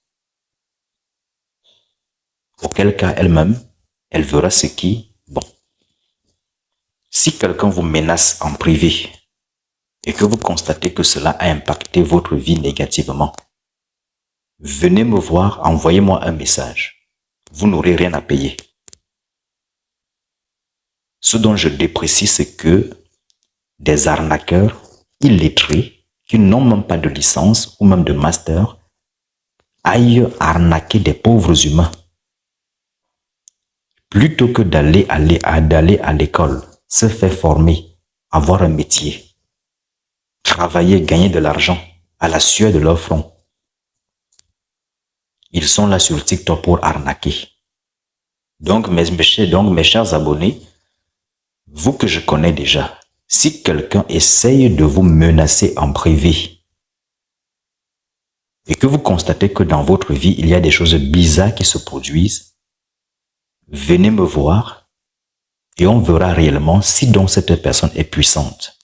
Speaker 1: Auquel cas elle-même, elle verra ce qui, bon. Si quelqu'un vous menace en privé et que vous constatez que cela a impacté votre vie négativement, venez me voir, envoyez-moi un message. Vous n'aurez rien à payer. Ce dont je déprécie, c'est que des arnaqueurs illettrés qui n'ont même pas de licence ou même de master aillent arnaquer des pauvres humains plutôt que d'aller à l'école, se faire former, avoir un métier, travailler, gagner de l'argent à la sueur de leur front. Ils sont là sur TikTok pour arnaquer. Donc mes chers abonnés, vous que je connais déjà, si quelqu'un essaye de vous menacer en privé et que vous constatez que dans votre vie, il y a des choses bizarres qui se produisent, venez me voir et on verra réellement si donc cette personne est puissante.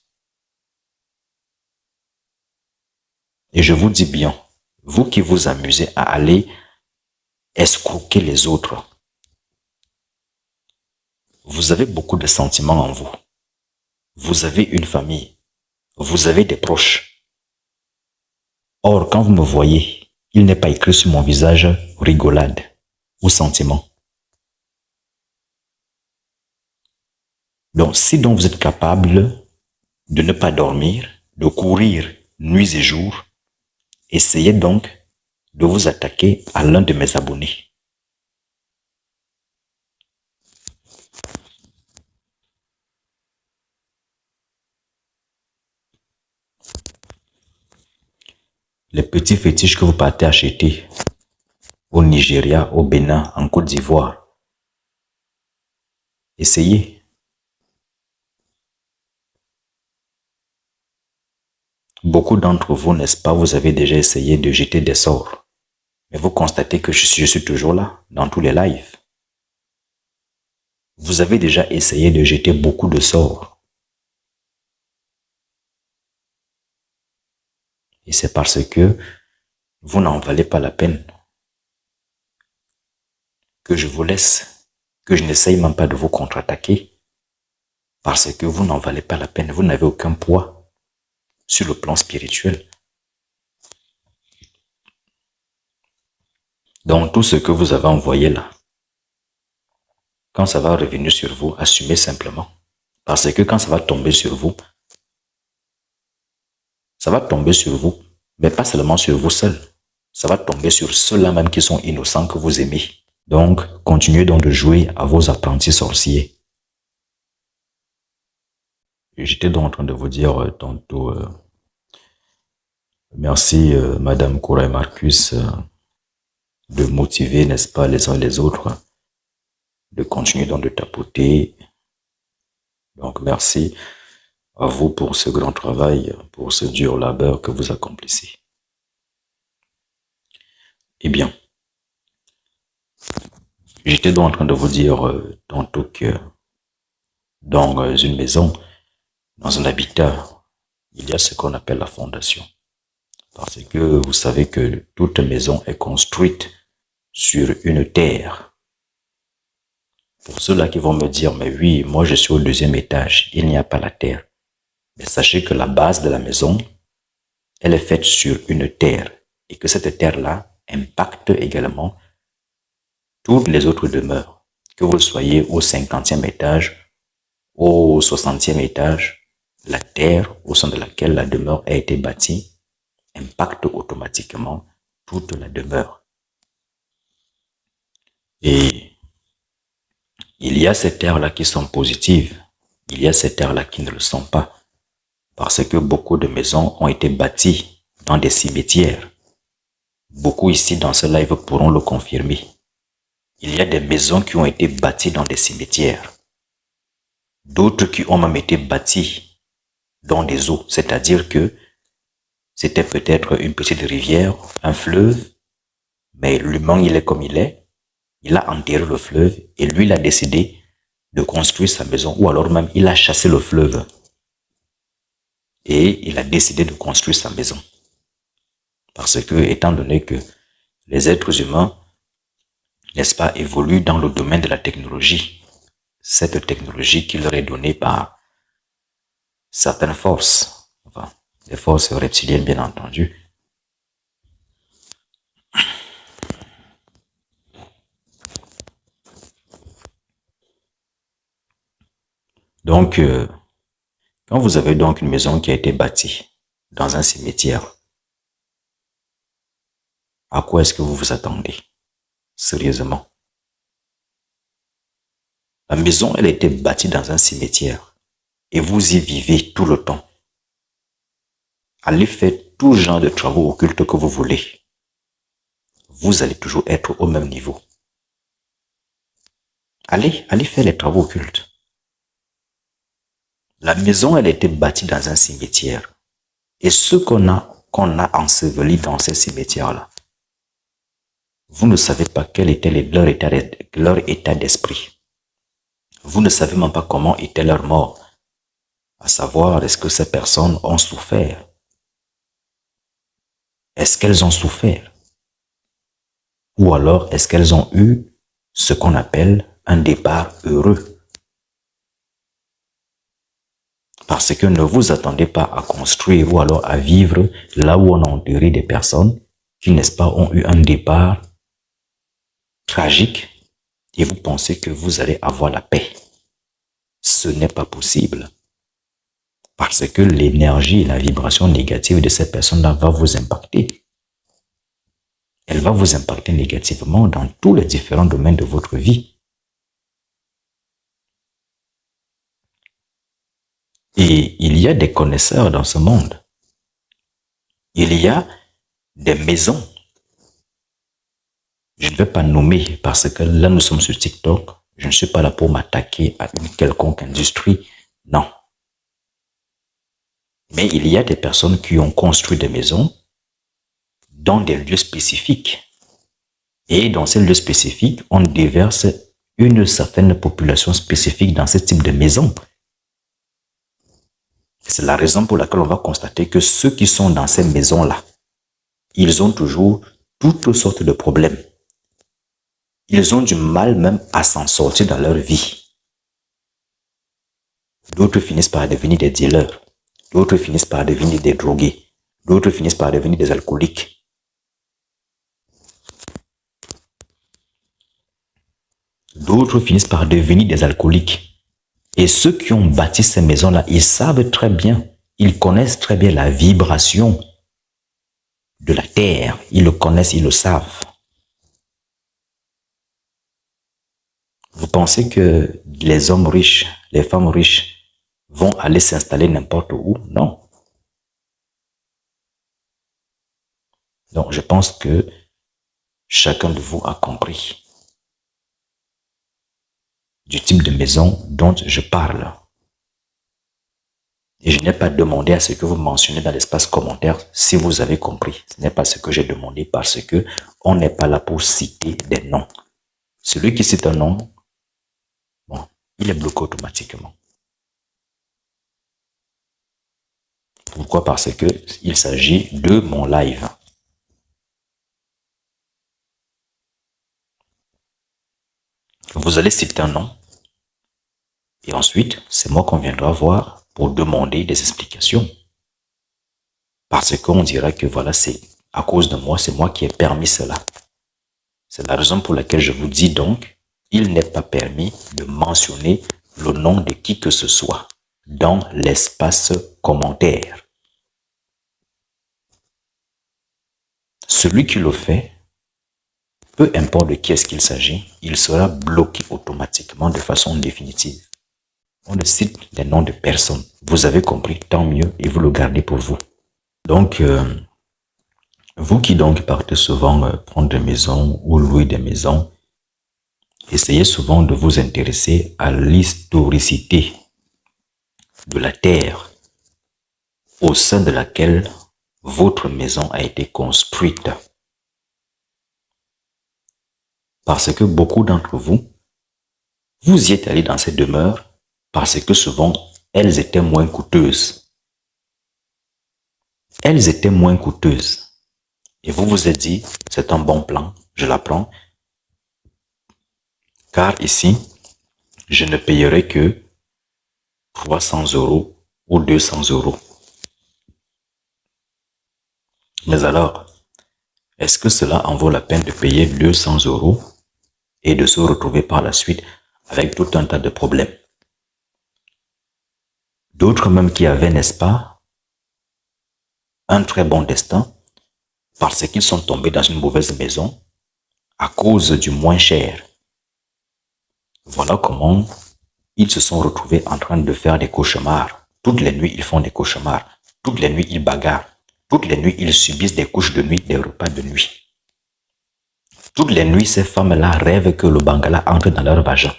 Speaker 1: Et je vous dis bien, vous qui vous amusez à aller escroquer les autres, vous avez beaucoup de sentiments en vous. Vous avez une famille. Vous avez des proches. Or, quand vous me voyez, il n'est pas écrit sur mon visage rigolade ou sentiment. Donc, si donc vous êtes capable de ne pas dormir, de courir nuit et jour, essayez donc de vous attaquer à l'un de mes abonnés. Les petits fétiches que vous partez acheter au Nigeria, au Bénin, en Côte d'Ivoire, essayez. Beaucoup d'entre vous, n'est-ce pas, vous avez déjà essayé de jeter des sorts. Mais vous constatez que je suis toujours là, dans tous les lives. Vous avez déjà essayé de jeter beaucoup de sorts. Et c'est parce que vous n'en valez pas la peine que je vous laisse, que je n'essaye même pas de vous contre-attaquer. Parce que vous n'en valez pas la peine, vous n'avez aucun poids sur le plan spirituel. Donc tout ce que vous avez envoyé là, quand ça va revenir sur vous, assumez simplement. Parce que quand ça va tomber sur vous, ça va tomber sur vous, mais pas seulement sur vous seuls. Ça va tomber sur ceux-là même qui sont innocents que vous aimez. Donc, continuez donc de jouer à vos apprentis sorciers. J'étais donc en train de vous dire tantôt, merci Madame Cora et Marcus de motiver, n'est-ce pas, les uns et les autres, de continuer donc de tapoter. Donc, merci à vous pour ce grand travail, pour ce dur labeur que vous accomplissez. Eh bien, j'étais donc en train de vous dire tantôt que dans une maison, dans un habitat, il y a ce qu'on appelle la fondation. Parce que vous savez que toute maison est construite sur une terre. Pour ceux-là qui vont me dire, mais oui, moi je suis au 2e étage, il n'y a pas la terre. Mais sachez que la base de la maison, elle est faite sur une terre. Et que cette terre-là impacte également toutes les autres demeures. Que vous soyez au 50e étage, au 60e étage, la terre au sein de laquelle la demeure a été bâtie impacte automatiquement toute la demeure. Et il y a ces terres-là qui sont positives, il y a ces terres-là qui ne le sont pas, parce que beaucoup de maisons ont été bâties dans des cimetières. Beaucoup ici dans ce live pourront le confirmer. Il y a des maisons qui ont été bâties dans des cimetières, d'autres qui ont même été bâties dans des eaux, c'est-à-dire que c'était peut-être une petite rivière, un fleuve, mais l'humain il est comme il est, il a enterré le fleuve et lui il a décidé de construire sa maison, ou alors même il a chassé le fleuve. et il a décidé de construire sa maison. Parce que, étant donné que les êtres humains, n'est-ce pas, évoluent dans le domaine de la technologie, cette technologie qui leur est donnée par certaines forces, enfin, les forces reptiliennes bien entendu. Donc, quand vous avez donc une maison qui a été bâtie dans un cimetière, à quoi est-ce que vous vous attendez? Sérieusement. La maison, elle a été bâtie dans un cimetière et vous y vivez tout le temps. Allez faire tout genre de travaux occultes que vous voulez. Vous allez toujours être au même niveau. Allez faire les travaux occultes. La maison, elle a été bâtie dans un cimetière. Et ce qu'on a enseveli dans ces cimetières-là, vous ne savez pas quel était leur état d'esprit. Vous ne savez même pas comment était leur mort. À savoir, est-ce que ces personnes ont souffert? Est-ce qu'elles ont souffert? Ou alors, est-ce qu'elles ont eu ce qu'on appelle un départ heureux? Parce que ne vous attendez pas à construire ou alors à vivre là où on a enterré des personnes qui, n'est-ce pas, ont eu un départ tragique et vous pensez que vous allez avoir la paix. Ce n'est pas possible. Parce que l'énergie et la vibration négative de cette personne-là va vous impacter. Elle va vous impacter négativement dans tous les différents domaines de votre vie. Et il y a des connaisseurs dans ce monde. Il y a des maisons. Je ne vais pas nommer parce que là nous sommes sur TikTok. Je ne suis pas là pour m'attaquer à une quelconque industrie. Non. Mais il y a des personnes qui ont construit des maisons dans des lieux spécifiques. Et dans ces lieux spécifiques, on déverse une certaine population spécifique dans ce type de maison. C'est la raison pour laquelle on va constater que ceux qui sont dans ces maisons-là, ils ont toujours toutes sortes de problèmes. Ils ont du mal même à s'en sortir dans leur vie. D'autres finissent par devenir des dealers. D'autres finissent par devenir des drogués. D'autres finissent par devenir des alcooliques. D'autres finissent par devenir des alcooliques. Et ceux qui ont bâti ces maisons-là, ils savent très bien, ils connaissent très bien la vibration de la terre. Ils le connaissent, ils le savent. Vous pensez que les hommes riches, les femmes riches vont aller s'installer n'importe où? Non. Donc, je pense que chacun de vous a compris du type de maison dont je parle. Et je n'ai pas demandé à ce que vous mentionnez dans l'espace commentaire si vous avez compris. Ce n'est pas ce que j'ai demandé parce que on n'est pas là pour citer des noms. Celui qui cite un nom, bon, il est bloqué automatiquement. Pourquoi? Parce que il s'agit de mon live. Vous allez citer un nom et ensuite, c'est moi qu'on viendra voir pour demander des explications. Parce qu'on dira que voilà, c'est à cause de moi, c'est moi qui ai permis cela. C'est la raison pour laquelle je vous dis donc, il n'est pas permis de mentionner le nom de qui que ce soit dans l'espace commentaire. Celui qui le fait, peu importe de qui est-ce qu'il s'agit, il sera bloqué automatiquement de façon définitive. On ne cite les noms de personnes. Vous avez compris, tant mieux, et vous le gardez pour vous. Donc, vous qui donc partez souvent prendre des maisons ou louer des maisons, essayez souvent de vous intéresser à l'historicité de la terre au sein de laquelle votre maison a été construite. Parce que beaucoup d'entre vous, vous y êtes allés dans ces demeures parce que souvent, elles étaient moins coûteuses. elles étaient moins coûteuses. Et vous vous êtes dit, c'est un bon plan, je la prends. Car ici, je ne payerai que 300 € ou 200 €. Mais alors, est-ce que cela en vaut la peine de payer 200 € et de se retrouver par la suite avec tout un tas de problèmes? D'autres même qui avaient, n'est-ce pas, un très bon destin parce qu'ils sont tombés dans une mauvaise maison à cause du moins cher. Voilà comment ils se sont retrouvés en train de faire des cauchemars. Toutes les nuits, ils font des cauchemars. Toutes les nuits, ils bagarrent. Toutes les nuits, ils subissent des couches de nuit, des repas de nuit. Toutes les nuits, ces femmes-là rêvent que le bangala entre dans leur vagin.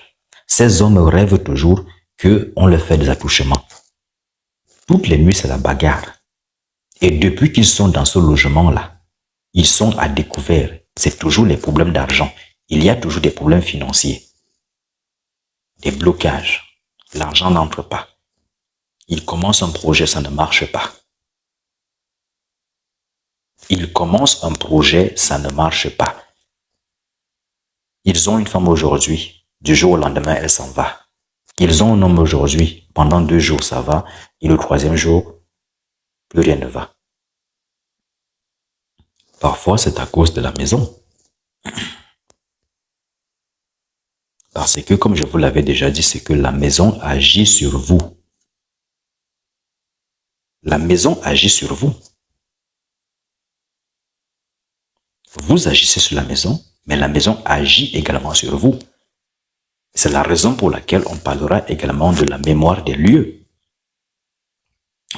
Speaker 1: Ces hommes rêvent toujours qu'on leur fait des attouchements. Toutes les nuits, c'est la bagarre. Et depuis qu'ils sont dans ce logement-là, ils sont à découvert. C'est toujours les problèmes d'argent. Il y a toujours des problèmes financiers. Des blocages. L'argent n'entre pas. Ils commencent un projet, ça ne marche pas. Ils commencent un projet, ça ne marche pas. Ils ont une femme aujourd'hui, du jour au lendemain, elle s'en va. Ils ont un homme aujourd'hui, pendant 2 jours, ça va, et le 3e jour, plus rien ne va. Parfois, c'est à cause de la maison. Parce que, comme je vous l'avais déjà dit, c'est que la maison agit sur vous. La maison agit sur vous. Vous agissez sur la maison, mais la maison agit également sur vous. C'est la raison pour laquelle on parlera également de la mémoire des lieux.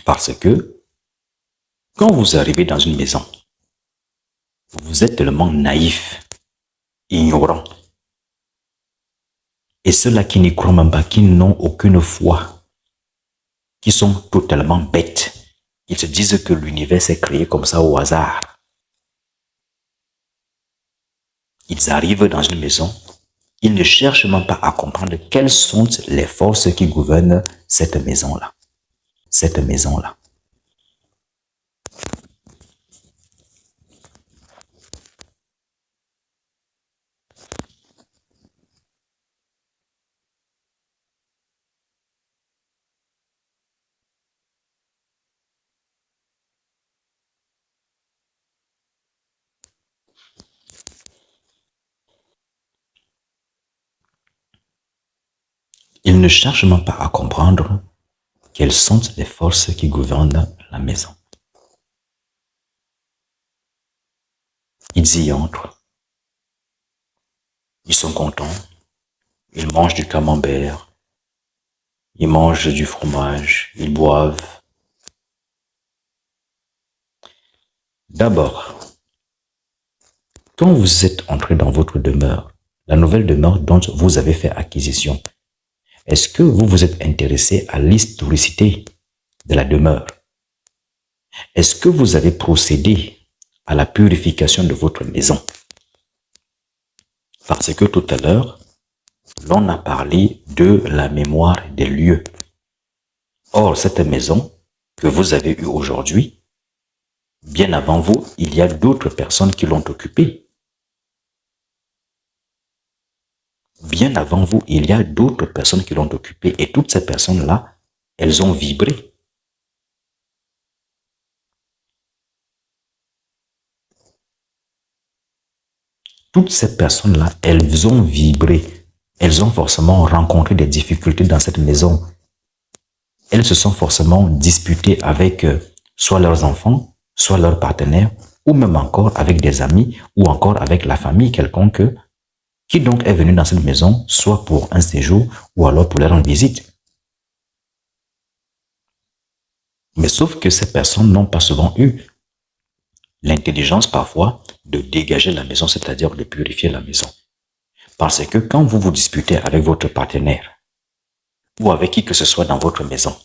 Speaker 1: Parce que, quand vous arrivez dans une maison, vous êtes tellement naïf, ignorant. Et ceux-là qui n'y croient même pas, qui n'ont aucune foi, qui sont totalement bêtes, ils se disent que l'univers s'est créé comme ça au hasard. Ils arrivent dans une maison, ils ne cherchent même pas à comprendre quelles sont les forces qui gouvernent cette maison-là. Cette maison-là. Ils ne cherchent même pas à comprendre quelles sont les forces qui gouvernent la maison. Ils y entrent. Ils sont contents. Ils mangent du camembert. Ils mangent du fromage. Ils boivent. D'abord, quand vous êtes entré dans votre demeure, la nouvelle demeure dont vous avez fait acquisition, est-ce que vous vous êtes intéressé à l'historicité de la demeure? Est-ce que vous avez procédé à la purification de votre maison? Parce que tout à l'heure, l'on a parlé de la mémoire des lieux. Or, cette maison que vous avez eue aujourd'hui, bien avant vous, il y a d'autres personnes qui l'ont occupée. Bien avant vous, il y a d'autres personnes qui l'ont occupée. Et toutes ces personnes-là, elles ont vibré. Toutes ces personnes-là, elles ont vibré. Elles ont forcément rencontré des difficultés dans cette maison. Elles se sont forcément disputées avec soit leurs enfants, soit leurs partenaires, ou même encore avec des amis, ou encore avec la famille quelconque, qui donc est venue dans cette maison, soit pour un séjour, ou alors pour leur rendre visite. Mais sauf que ces personnes n'ont pas souvent eu l'intelligence parfois de dégager la maison, c'est-à-dire de purifier la maison. Parce que quand vous vous disputez avec votre partenaire, ou avec qui que ce soit dans votre maison,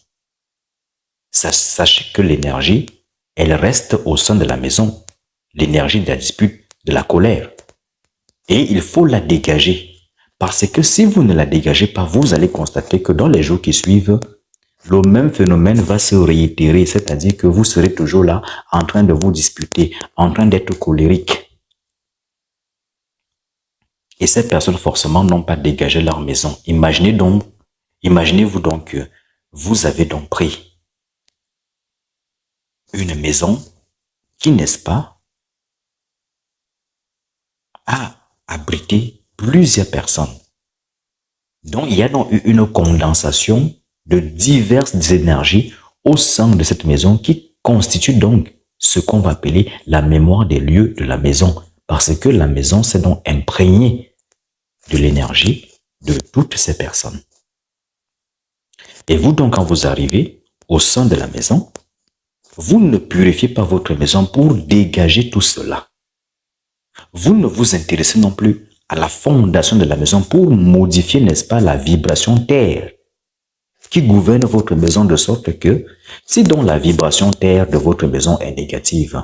Speaker 1: sachez que l'énergie, elle reste au sein de la maison. L'énergie de la dispute, de la colère. Et il faut la dégager. Parce que si vous ne la dégagez pas, vous allez constater que dans les jours qui suivent, le même phénomène va se réitérer, c'est-à-dire que vous serez toujours là en train de vous disputer, en train d'être colérique. Et ces personnes forcément n'ont pas dégagé leur maison. Imaginez-vous donc que vous avez donc pris une maison qui, n'est-ce pas, a abrité plusieurs personnes. Donc, il y a donc eu une condensation de diverses énergies au sein de cette maison qui constitue donc ce qu'on va appeler la mémoire des lieux de la maison. Parce que la maison s'est donc imprégnée de l'énergie de toutes ces personnes. Et vous donc, quand vous arrivez au sein de la maison, vous ne purifiez pas votre maison pour dégager tout cela. Vous ne vous intéressez non plus à la fondation de la maison pour modifier, n'est-ce pas, la vibration terre qui gouverne votre maison de sorte que si donc la vibration terre de votre maison est négative,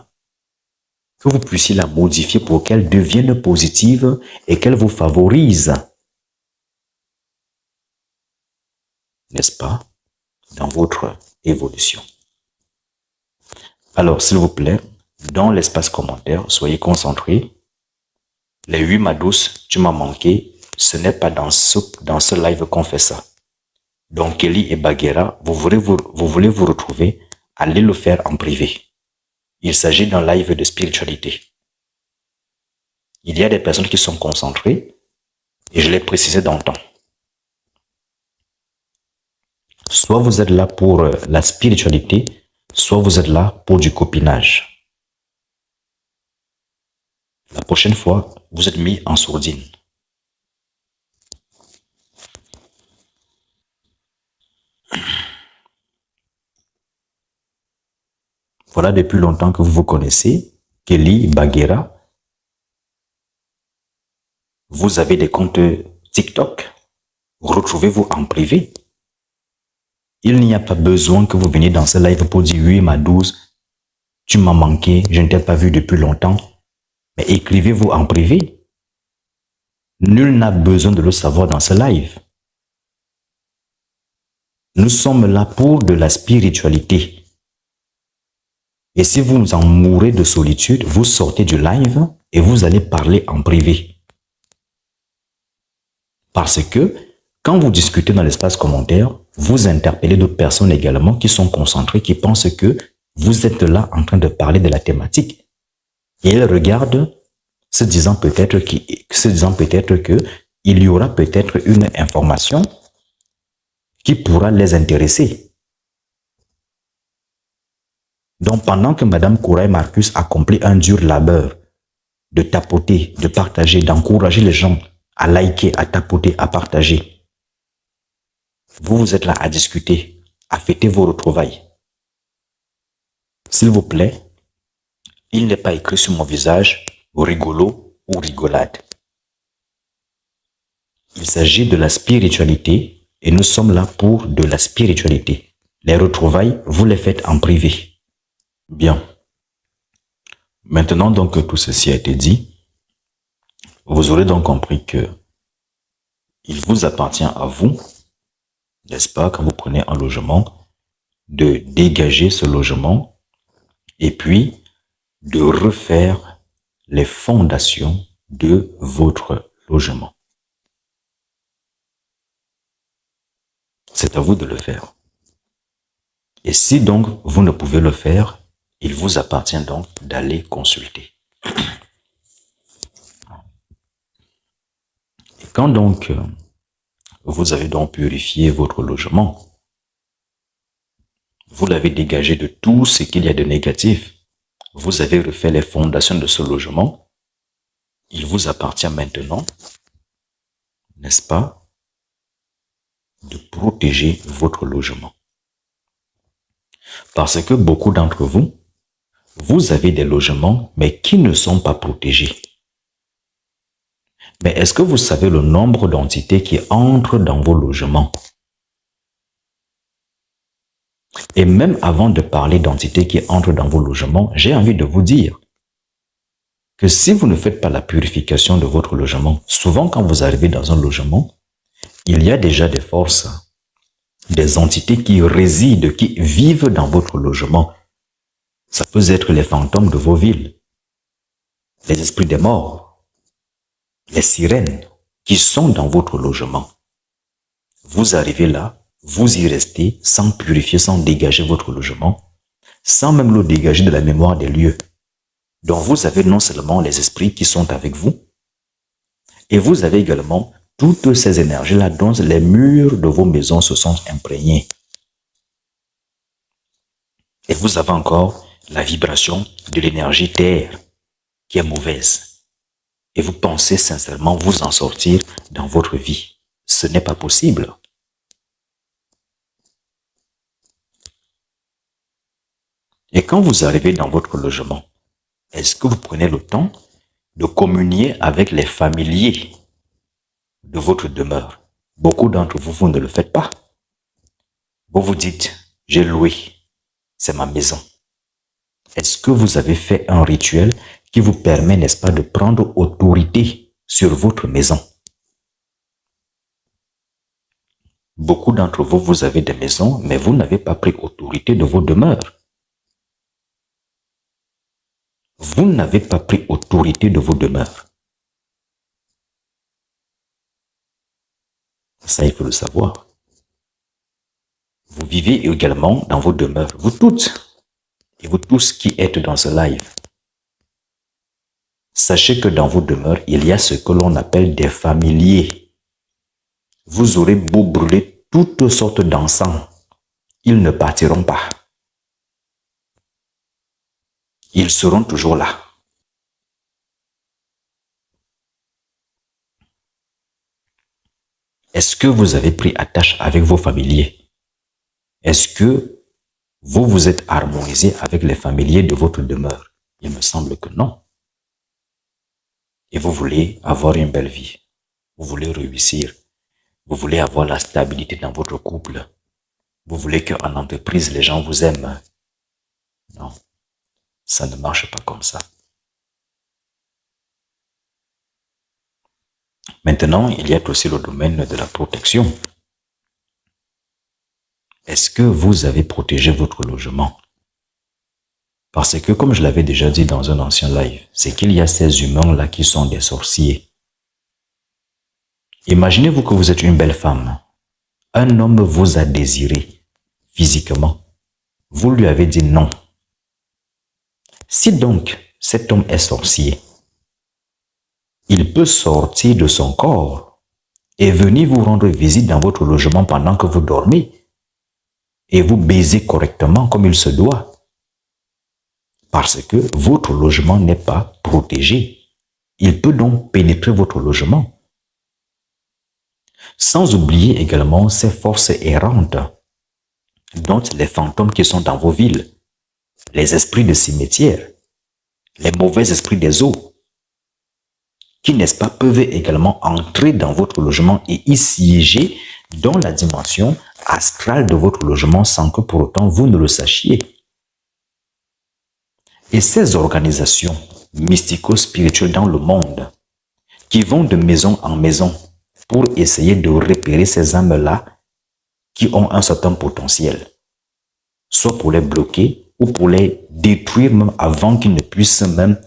Speaker 1: que vous puissiez la modifier pour qu'elle devienne positive et qu'elle vous favorise, n'est-ce pas, dans votre évolution. Alors, s'il vous plaît, dans l'espace commentaire, soyez concentrés. Les 8 ma douce, tu m'as manqué, ce n'est pas dans ce live qu'on fait ça. Donc, Kelly et Bagheera, vous voulez vous retrouver, allez le faire en privé. Il s'agit d'un live de spiritualité. Il y a des personnes qui sont concentrées, et je l'ai précisé dans le temps. Soit vous êtes là pour la spiritualité, soit vous êtes là pour du copinage. La prochaine fois, vous êtes mis en sourdine. Voilà depuis longtemps que vous vous connaissez, Kelly, Bagheera. Vous avez des comptes TikTok. Retrouvez-vous en privé. Il n'y a pas besoin que vous veniez dans ce live pour dire 8 ma 12, tu m'as manqué, je ne t'ai pas vu depuis longtemps. Mais écrivez-vous en privé. Nul n'a besoin de le savoir dans ce live. Nous sommes là pour de la spiritualité. Et si vous en mourrez de solitude, vous sortez du live et vous allez parler en privé. Parce que quand vous discutez dans l'espace commentaire, vous interpellez d'autres personnes également qui sont concentrées, qui pensent que vous êtes là en train de parler de la thématique. Et elles regardent, se disant peut-être qu'il y aura peut-être une information qui pourra les intéresser. Donc pendant que Madame Koura et Marcus accomplit un dur labeur de tapoter, de partager, d'encourager les gens à liker, à tapoter, à partager, vous êtes là à discuter, à fêter vos retrouvailles. S'il vous plaît, il n'est pas écrit sur mon visage rigolo ou rigolade. Il s'agit de la spiritualité et nous sommes là pour de la spiritualité. Les retrouvailles, vous les faites en privé. Bien. Maintenant donc que tout ceci a été dit, vous aurez donc compris que il vous appartient à vous, n'est-ce pas, quand vous prenez un logement, de dégager ce logement et puis de refaire les fondations de votre logement. C'est à vous de le faire. Et si donc vous ne pouvez le faire, il vous appartient donc d'aller consulter. Et quand donc vous avez donc purifié votre logement, vous l'avez dégagé de tout ce qu'il y a de négatif, vous avez refait les fondations de ce logement, il vous appartient maintenant, n'est-ce pas, de protéger votre logement. Parce que beaucoup d'entre vous, vous avez des logements, mais qui ne sont pas protégés. Mais est-ce que vous savez le nombre d'entités qui entrent dans vos logements? Et même avant de parler d'entités qui entrent dans vos logements, j'ai envie de vous dire que si vous ne faites pas la purification de votre logement, souvent quand vous arrivez dans un logement, il y a déjà des forces des entités qui résident, qui vivent dans votre logement. Ça peut être les fantômes de vos villes, les esprits des morts, les sirènes qui sont dans votre logement. Vous arrivez là, vous y restez sans purifier, sans dégager votre logement, sans même le dégager de la mémoire des lieux. Donc vous avez non seulement les esprits qui sont avec vous, et vous avez également toutes ces énergies-là dont les murs de vos maisons se sont imprégnés. Et vous avez encore la vibration de l'énergie terre qui est mauvaise. Et vous pensez sincèrement vous en sortir dans votre vie. Ce n'est pas possible. Et quand vous arrivez dans votre logement, est-ce que vous prenez le temps de communier avec les familiers de votre demeure? Beaucoup d'entre vous, vous ne le faites pas. Vous vous dites, j'ai loué, c'est ma maison. Est-ce que vous avez fait un rituel qui vous permet, n'est-ce pas, de prendre autorité sur votre maison? Beaucoup d'entre vous, vous avez des maisons, mais vous n'avez pas pris autorité de vos demeures. Vous n'avez pas pris autorité de vos demeures. Ça, il faut le savoir. Vous vivez également dans vos demeures, vous toutes, et vous tous qui êtes dans ce live. Sachez que dans vos demeures, il y a ce que l'on appelle des familiers. Vous aurez beau brûler toutes sortes d'encens, ils ne partiront pas. Ils seront toujours là. Est-ce que vous avez pris attache avec vos familiers? Est-ce que vous vous êtes harmonisé avec les familiers de votre demeure? Il me semble que non. Et vous voulez avoir une belle vie. Vous voulez réussir. Vous voulez avoir la stabilité dans votre couple. Vous voulez qu'en entreprise, les gens vous aiment. Non, ça ne marche pas comme ça. Maintenant, il y a aussi le domaine de la protection. Est-ce que vous avez protégé votre logement? Parce que, comme je l'avais déjà dit dans un ancien live, c'est qu'il y a ces humains-là qui sont des sorciers. Imaginez-vous que vous êtes une belle femme. Un homme vous a désiré physiquement. Vous lui avez dit non. Si donc cet homme est sorcier, il peut sortir de son corps et venir vous rendre visite dans votre logement pendant que vous dormez et vous baiser correctement comme il se doit. Parce que votre logement n'est pas protégé. Il peut donc pénétrer votre logement. Sans oublier également ces forces errantes, dont les fantômes qui sont dans vos villes, les esprits de cimetière, les mauvais esprits des eaux, qui, n'est-ce pas, peuvent également entrer dans votre logement et y siéger dans la dimension astrale de votre logement sans que pour autant vous ne le sachiez. Et ces organisations mystico-spirituelles dans le monde qui vont de maison en maison pour essayer de repérer ces âmes-là qui ont un certain potentiel, soit pour les bloquer ou pour les détruire même avant qu'ils ne puissent même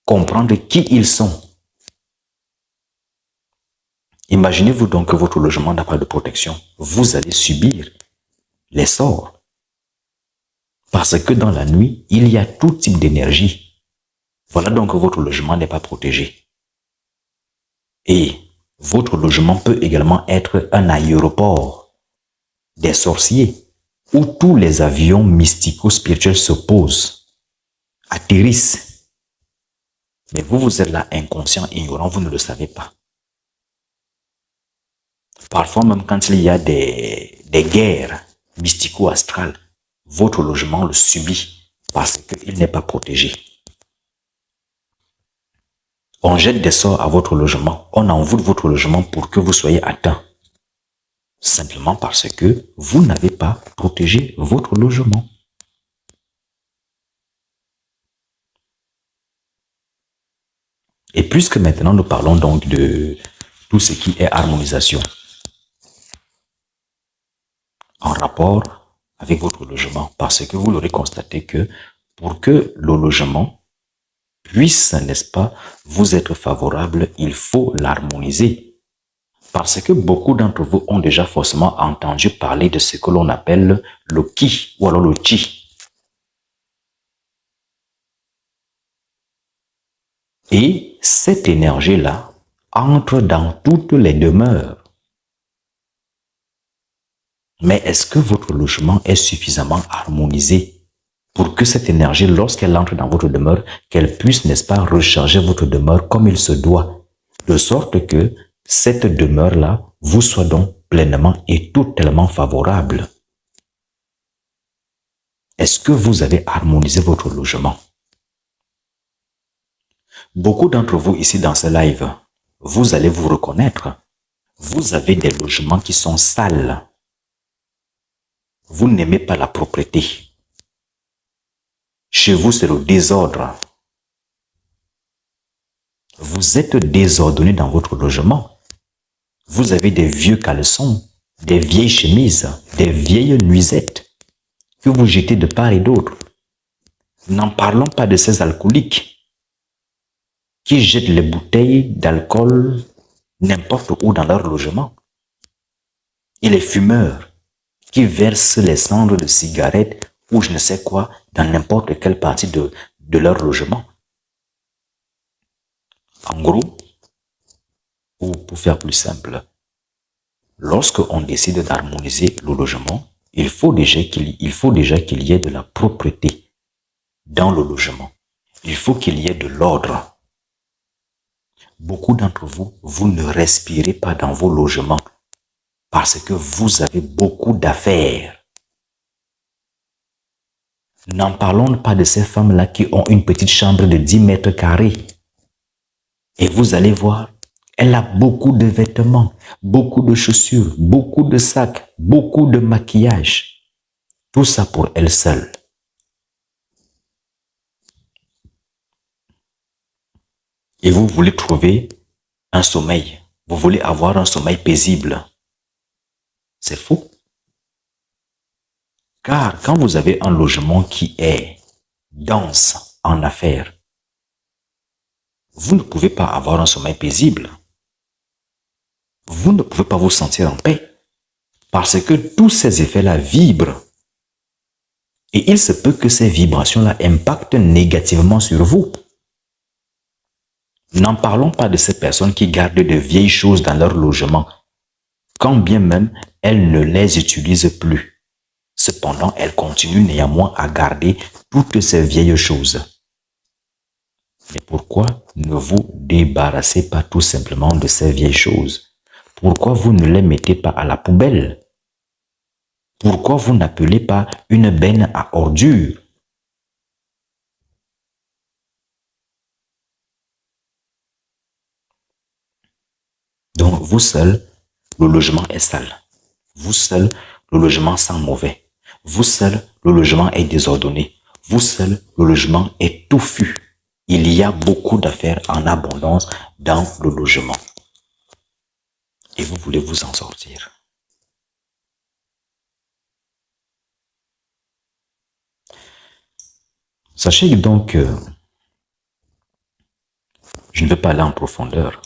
Speaker 1: comprendre qui ils sont. Imaginez-vous donc que votre logement n'a pas de protection. Vous allez subir les sorts. Parce que dans la nuit, il y a tout type d'énergie. Voilà donc que votre logement n'est pas protégé. Et votre logement peut également être un aéroport des sorciers où tous les avions mystico-spirituels se posent, atterrissent. Mais vous êtes là inconscient, ignorant, vous ne le savez pas. Parfois même quand il y a des guerres mystico-astrales, votre logement le subit parce qu'il n'est pas protégé. On jette des sorts à votre logement, on envoûte votre logement pour que vous soyez atteint. Simplement parce que vous n'avez pas protégé votre logement. Et puisque maintenant nous parlons donc de tout ce qui est harmonisation, en rapport avec votre logement, parce que vous l'aurez constaté que pour que le logement puisse, n'est-ce pas, vous être favorable, il faut l'harmoniser. Parce que beaucoup d'entre vous ont déjà forcément entendu parler de ce que l'on appelle le ki ou alors le chi. Et cette énergie-là entre dans toutes les demeures. Mais est-ce que votre logement est suffisamment harmonisé pour que cette énergie, lorsqu'elle entre dans votre demeure, qu'elle puisse, n'est-ce pas, recharger votre demeure comme il se doit, de sorte que cette demeure-là vous soit donc pleinement et totalement favorable? Est-ce que vous avez harmonisé votre logement? Beaucoup d'entre vous ici dans ce live, vous allez vous reconnaître. Vous avez des logements qui sont sales. Vous n'aimez pas la propreté. Chez vous, c'est le désordre. Vous êtes désordonné dans votre logement. Vous avez des vieux caleçons, des vieilles chemises, des vieilles nuisettes que vous jetez de part et d'autre. N'en parlons pas de ces alcooliques qui jettent les bouteilles d'alcool n'importe où dans leur logement. Et les fumeurs qui versent les cendres de cigarettes ou je ne sais quoi dans n'importe quelle partie de leur logement. En gros, ou pour faire plus simple, lorsque on décide d'harmoniser le logement, il faut déjà qu'il y ait de la propreté dans le logement. Il faut qu'il y ait de l'ordre. Beaucoup d'entre vous, vous ne respirez pas dans vos logements parce que vous avez beaucoup d'affaires. N'en parlons pas de ces femmes-là qui ont une petite chambre de 10 mètres carrés. Et vous allez voir, elle a beaucoup de vêtements, beaucoup de chaussures, beaucoup de sacs, beaucoup de maquillage. Tout ça pour elle seule. Et vous voulez trouver un sommeil. Vous voulez avoir un sommeil paisible. C'est faux. Car quand vous avez un logement qui est dense en affaires, vous ne pouvez pas avoir un sommeil paisible. Vous ne pouvez pas vous sentir en paix. Parce que tous ces effets-là vibrent. Et il se peut que ces vibrations-là impactent négativement sur vous. N'en parlons pas de ces personnes qui gardent de vieilles choses dans leur logement, quand bien même elles ne les utilisent plus. Cependant, elles continuent néanmoins à garder toutes ces vieilles choses. Mais pourquoi ne vous débarrassez pas tout simplement de ces vieilles choses? Pourquoi vous ne les mettez pas à la poubelle? Pourquoi vous n'appelez pas une benne à ordures? Donc, vous seul, le logement est sale. Vous seul, le logement sent mauvais. Vous seul, le logement est désordonné. Vous seul, le logement est touffu. Il y a beaucoup d'affaires en abondance dans le logement. Et vous voulez vous en sortir. Sachez donc que je ne vais pas aller en profondeur.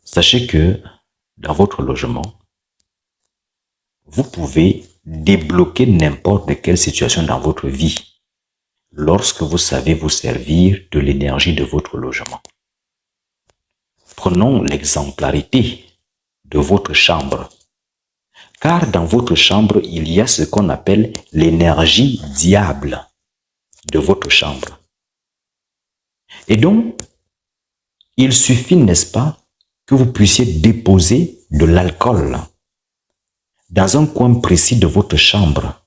Speaker 1: Sachez que dans votre logement, vous pouvez débloquer n'importe quelle situation dans votre vie lorsque vous savez vous servir de l'énergie de votre logement. Prenons l'exemplarité de votre chambre. Car dans votre chambre, il y a ce qu'on appelle l'énergie diable de votre chambre. Et donc, il suffit, n'est-ce pas, que vous puissiez déposer de l'alcool dans un coin précis de votre chambre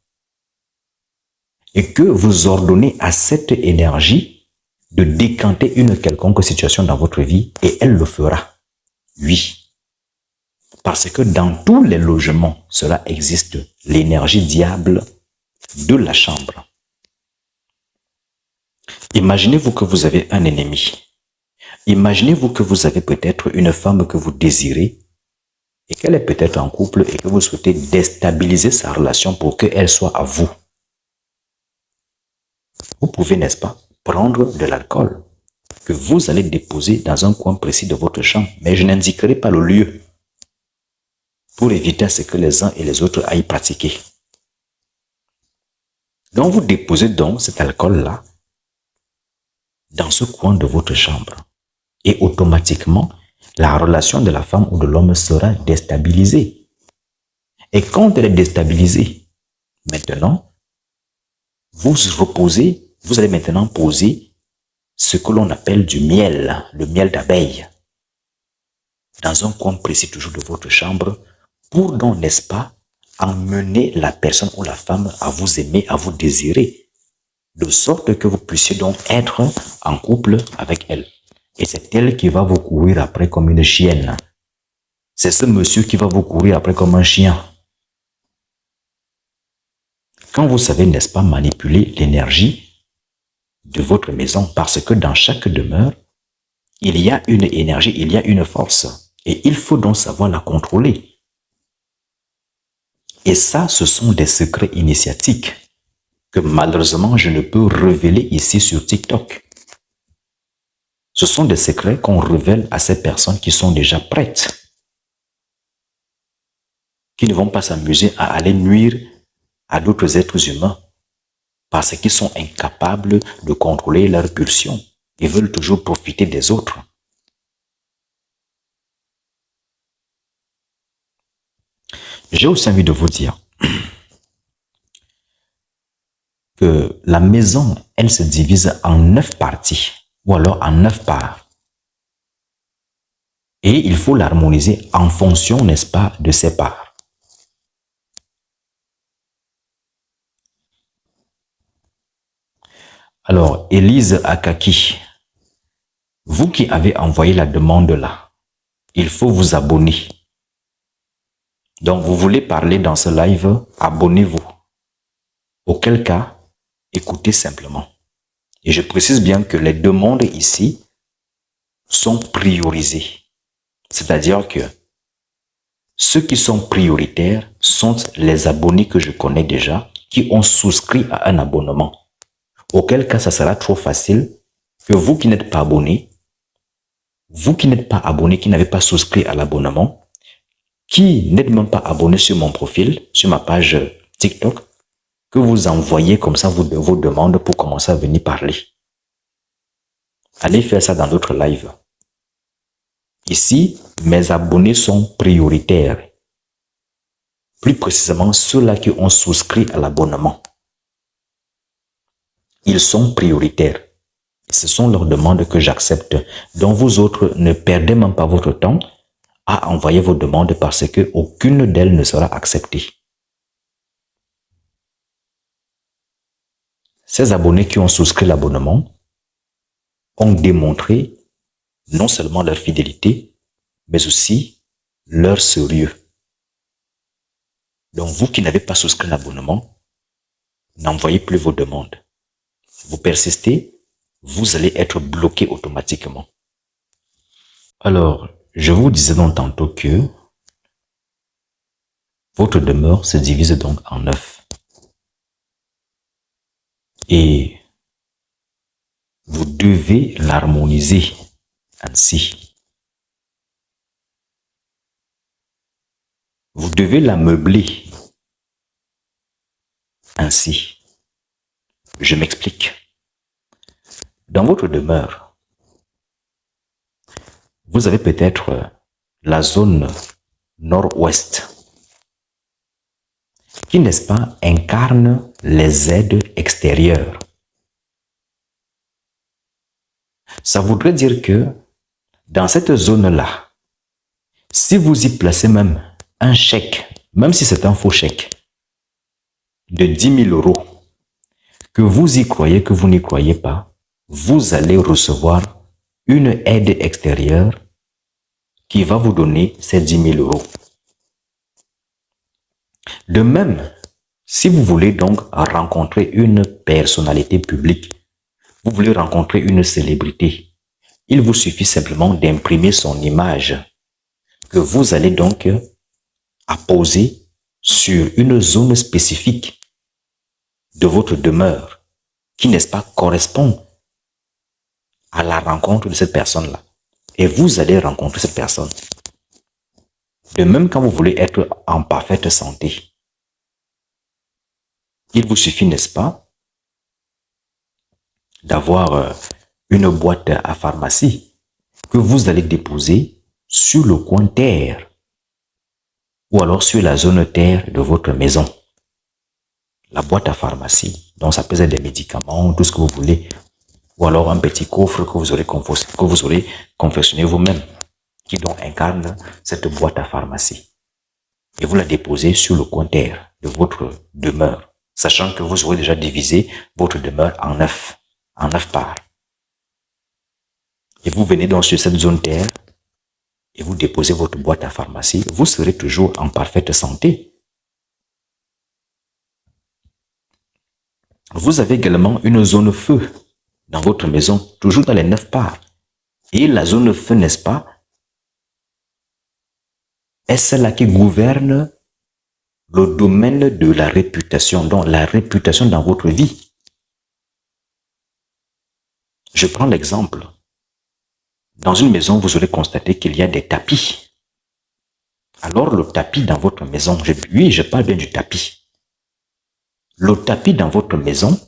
Speaker 1: et que vous ordonnez à cette énergie de décanter une quelconque situation dans votre vie et elle le fera. Oui. Parce que dans tous les logements, cela existe, l'énergie diable de la chambre. Imaginez-vous que vous avez un ennemi. Imaginez-vous que vous avez peut-être une femme que vous désirez et qu'elle est peut-être en couple et que vous souhaitez déstabiliser sa relation pour qu'elle soit à vous, vous pouvez, n'est-ce pas, prendre de l'alcool que vous allez déposer dans un coin précis de votre chambre, mais je n'indiquerai pas le lieu pour éviter à ce que les uns et les autres aillent pratiquer. Donc vous déposez donc cet alcool-là dans ce coin de votre chambre et automatiquement, la relation de la femme ou de l'homme sera déstabilisée. Et quand elle est déstabilisée, maintenant, vous allez maintenant poser ce que l'on appelle du miel, le miel d'abeille, dans un coin précis toujours de votre chambre, pour donc, n'est-ce pas, emmener la personne ou la femme à vous aimer, à vous désirer, de sorte que vous puissiez donc être en couple avec elle. Et c'est elle qui va vous courir après comme une chienne. C'est ce monsieur qui va vous courir après comme un chien. Quand vous savez, n'est-ce pas, manipuler l'énergie de votre maison, parce que dans chaque demeure, il y a une énergie, il y a une force. Et il faut donc savoir la contrôler. Et ça, ce sont des secrets initiatiques que malheureusement, je ne peux révéler ici sur TikTok. Ce sont des secrets qu'on révèle à ces personnes qui sont déjà prêtes, qui ne vont pas s'amuser à aller nuire à d'autres êtres humains parce qu'ils sont incapables de contrôler leur pulsion. Ils veulent toujours profiter des autres. J'ai aussi envie de vous dire que la maison, elle se divise en 9 parties ou alors en 9 parts. Et il faut l'harmoniser en fonction, n'est-ce pas, de ces parts. Alors, Élise Akaki, vous qui avez envoyé la demande là, il faut vous abonner. Donc, vous voulez parler dans ce live, abonnez-vous. Auquel cas, écoutez simplement. Et je précise bien que les demandes ici sont priorisées. C'est-à-dire que ceux qui sont prioritaires sont les abonnés que je connais déjà, qui ont souscrit à un abonnement. Auquel cas, ça sera trop facile que vous qui n'êtes pas abonné, qui n'avez pas souscrit à l'abonnement, qui n'êtes même pas abonné sur mon profil, sur ma page TikTok, que vous envoyez comme ça vos demandes pour commencer à venir parler. Allez faire ça dans d'autres lives. Ici, mes abonnés sont prioritaires. Plus précisément, ceux-là qui ont souscrit à l'abonnement. Ils sont prioritaires. Ce sont leurs demandes que j'accepte. Donc vous autres, ne perdez même pas votre temps à envoyer vos demandes parce que aucune d'elles ne sera acceptée. Ces abonnés qui ont souscrit l'abonnement ont démontré non seulement leur fidélité, mais aussi leur sérieux. Donc vous qui n'avez pas souscrit l'abonnement, n'envoyez plus vos demandes. Vous persistez, vous allez être bloqué automatiquement. Alors, je vous disais donc tantôt que votre demeure se divise donc en 9. Et vous devez l'harmoniser ainsi. Vous devez la meubler ainsi. Je m'explique. Dans votre demeure, vous avez peut-être la zone nord-ouest qui, n'est-ce pas, incarne les aides extérieures. Ça voudrait dire que dans cette zone-là, si vous y placez même un chèque, même si c'est un faux chèque, de 10 000 €, que vous y croyez, que vous n'y croyez pas, vous allez recevoir une aide extérieure qui va vous donner ces 10 000 €. De même, si vous voulez donc rencontrer une personnalité publique, vous voulez rencontrer une célébrité, il vous suffit simplement d'imprimer son image que vous allez donc à poser sur une zone spécifique de votre demeure qui, n'est-ce pas, correspond à la rencontre de cette personne-là. Et vous allez rencontrer cette personne. De même, quand vous voulez être en parfaite santé, il vous suffit, n'est-ce pas, d'avoir une boîte à pharmacie que vous allez déposer sur le coin terre ou alors sur la zone terre de votre maison. La boîte à pharmacie, donc ça peut être des médicaments, tout ce que vous voulez, ou alors un petit coffre que vous aurez confectionné vous-même, qui donc incarne cette boîte à pharmacie. Et vous la déposez sur le coin terre de votre demeure, sachant que vous aurez déjà divisé votre demeure en 9 parts. Et vous venez donc sur cette zone terre et vous déposez votre boîte à pharmacie, vous serez toujours en parfaite santé. Vous avez également une zone feu dans votre maison, toujours dans les 9 parts. Et la zone feu, n'est-ce pas, est celle-là qui gouverne le domaine de la réputation, donc la réputation dans votre vie. Je prends l'exemple. Dans une maison, vous aurez constaté qu'il y a des tapis. Alors, le tapis dans votre maison, je parle bien du tapis. Le tapis dans votre maison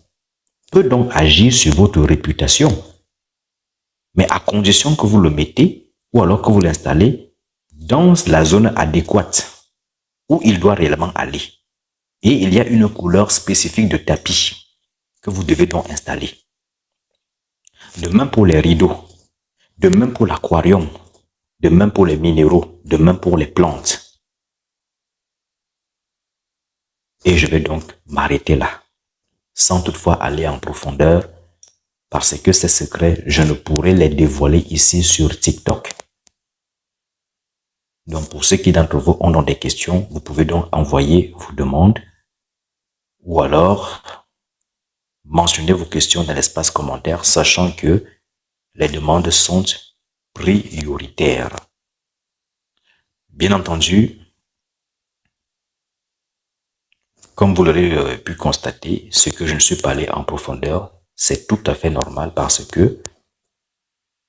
Speaker 1: peut donc agir sur votre réputation, mais à condition que vous le mettez ou alors que vous l'installez dans la zone adéquate où il doit réellement aller. Et il y a une couleur spécifique de tapis que vous devez donc installer. De même pour les rideaux, de même pour l'aquarium, de même pour les minéraux, de même pour les plantes. Et je vais donc m'arrêter là, sans toutefois aller en profondeur, parce que ces secrets, je ne pourrais les dévoiler ici sur TikTok. Donc pour ceux qui d'entre vous ont des questions, vous pouvez donc envoyer vos demandes ou alors mentionner vos questions dans l'espace commentaire, sachant que les demandes sont prioritaires. Bien entendu, comme vous l'aurez pu constater, ce que je ne suis pas allé en profondeur, c'est tout à fait normal parce que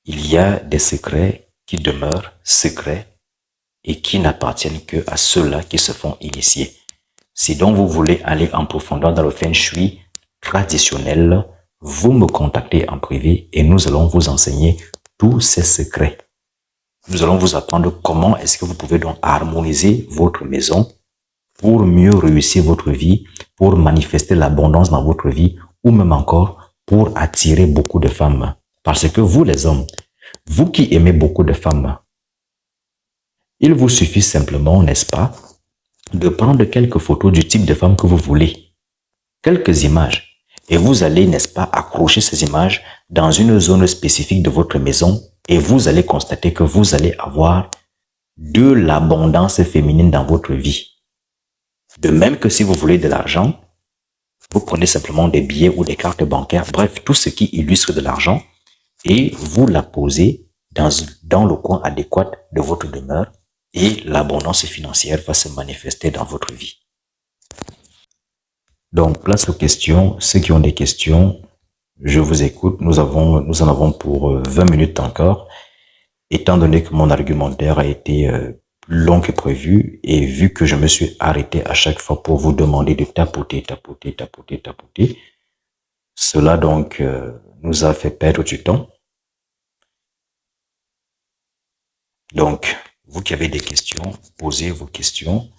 Speaker 1: il y a des secrets qui demeurent secrets et qui n'appartiennent que à ceux-là qui se font initier. Si donc vous voulez aller en profondeur dans le feng shui traditionnel, vous me contactez en privé et nous allons vous enseigner tous ces secrets. Nous allons vous apprendre comment est-ce que vous pouvez donc harmoniser votre maison pour mieux réussir votre vie, pour manifester l'abondance dans votre vie ou même encore pour attirer beaucoup de femmes. Parce que vous les hommes, vous qui aimez beaucoup de femmes, il vous suffit simplement, n'est-ce pas, de prendre quelques photos du type de femme que vous voulez, quelques images, et vous allez, n'est-ce pas, accrocher ces images dans une zone spécifique de votre maison et vous allez constater que vous allez avoir de l'abondance féminine dans votre vie. De même que si vous voulez de l'argent, vous prenez simplement des billets ou des cartes bancaires, bref, tout ce qui illustre de l'argent, et vous la posez dans le coin adéquat de votre demeure et l'abondance financière va se manifester dans votre vie. Donc, place aux questions. Ceux qui ont des questions, je vous écoute. Nous en avons pour 20 minutes encore. Étant donné que mon argumentaire a été plus long que prévu et vu que je me suis arrêté à chaque fois pour vous demander de tapoter, cela donc nous a fait perdre du temps. Donc, vous qui avez des questions, posez vos questions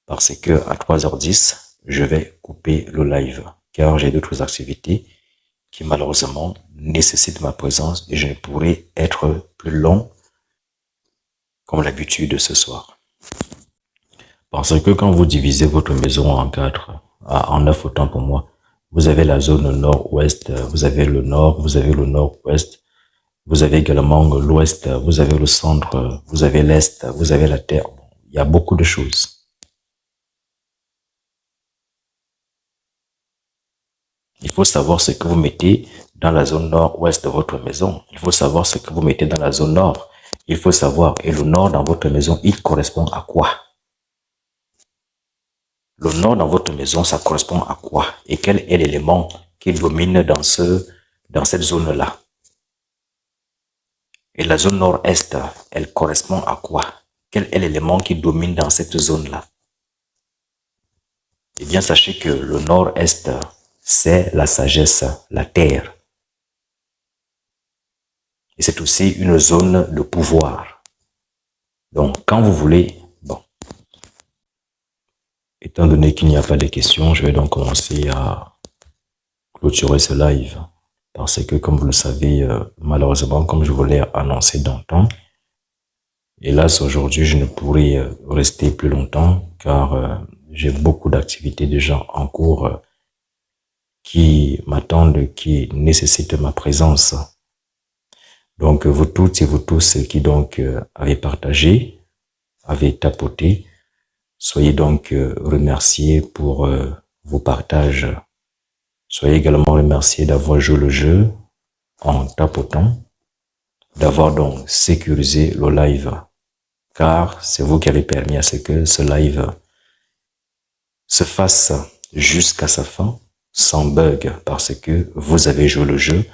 Speaker 1: parce que à 3h10, je vais couper le live car j'ai d'autres activités qui malheureusement nécessitent ma présence et je ne pourrai être plus long comme l'habitude ce soir. Parce que quand vous divisez votre maison en 9 autant pour moi, vous avez la zone nord-ouest, vous avez le nord, vous avez le nord-ouest, vous avez également l'ouest, vous avez le centre, vous avez l'est, vous avez la terre. Il y a beaucoup de choses. Il faut savoir ce que vous mettez dans la zone nord-ouest de votre maison. Il faut savoir ce que vous mettez dans la zone nord. Il faut savoir, et le nord dans votre maison, il correspond à quoi? Le nord dans votre maison, ça correspond à quoi? Et quel est l'élément qui domine dans cette zone-là? Et la zone nord-est, elle correspond à quoi? Quel est l'élément qui domine dans cette zone-là? Eh bien, sachez que le nord-est, c'est la sagesse, la terre. Et c'est aussi une zone de pouvoir. Donc, quand vous voulez, bon, étant donné qu'il n'y a pas de questions, je vais donc commencer à clôturer ce live. Parce que, comme vous le savez, malheureusement, comme je vous l'ai annoncé dans le temps, hélas, aujourd'hui, je ne pourrai rester plus longtemps car j'ai beaucoup d'activités déjà en cours qui m'attendent, qui nécessitent ma présence. Donc, vous toutes et vous tous qui donc avez partagé, avez tapoté, soyez donc remerciés pour vos partages. Soyez également remerciés d'avoir joué le jeu en tapotant, d'avoir donc sécurisé le live, car c'est vous qui avez permis à ce que ce live se fasse jusqu'à sa fin sans bug, parce que vous avez joué le jeu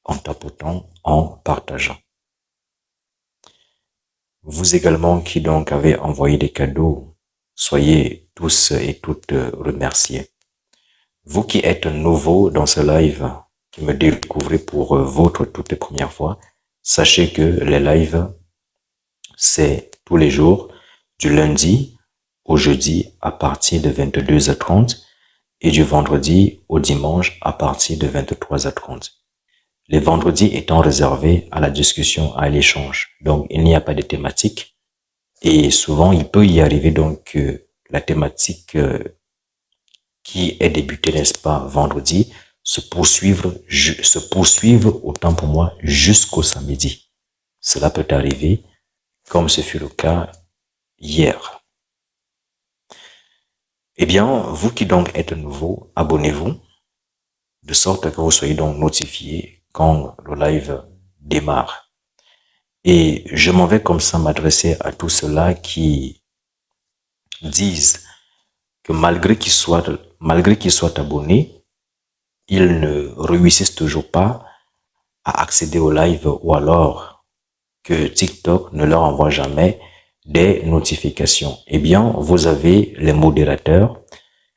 Speaker 1: en tapotant, en partageant. Vous également qui donc avez envoyé des cadeaux, soyez tous et toutes remerciés. Vous qui êtes nouveaux dans ce live, qui me découvrez pour votre toute première fois, sachez que les lives, c'est tous les jours, du lundi au jeudi à partir de 22h30 et du vendredi au dimanche à partir de 23h30. Les vendredis étant réservés à la discussion, à l'échange. Donc, il n'y a pas de thématique. Et souvent, il peut y arriver donc que la thématique qui est débutée, n'est-ce pas, vendredi, se poursuivre autant pour moi jusqu'au samedi. Cela peut arriver, comme ce fut le cas hier. Eh bien, vous qui donc êtes nouveau, abonnez-vous, de sorte que vous soyez donc notifié quand le live démarre. Et je m'en vais comme ça m'adresser à tous ceux-là qui disent que malgré qu'ils soient abonnés, ils ne réussissent toujours pas à accéder au live ou alors que TikTok ne leur envoie jamais des notifications. Eh bien, vous avez les modérateurs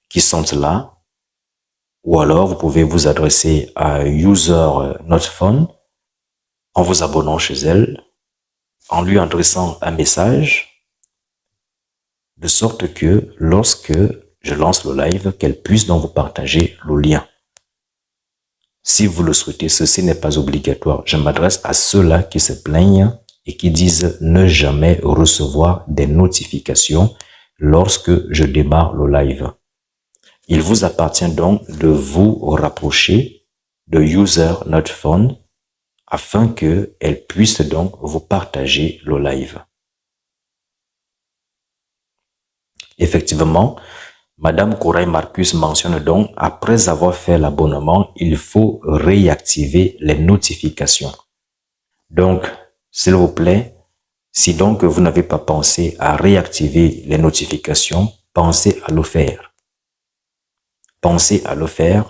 Speaker 1: qui sont là, ou alors vous pouvez vous adresser à User Not Phone en vous abonnant chez elle, en lui adressant un message, de sorte que lorsque je lance le live, qu'elle puisse donc vous partager le lien. Si vous le souhaitez, ceci n'est pas obligatoire. Je m'adresse à ceux-là qui se plaignent et qui disent ne jamais recevoir des notifications lorsque je démarre le live. Il vous appartient donc de vous rapprocher de User Not Phone afin qu'elle puisse donc vous partager le live. Effectivement, Madame Corail Marcus mentionne donc, après avoir fait l'abonnement, il faut réactiver les notifications. Donc, s'il vous plaît, si donc vous n'avez pas pensé à réactiver les notifications, pensez à le faire. Pensez à le faire.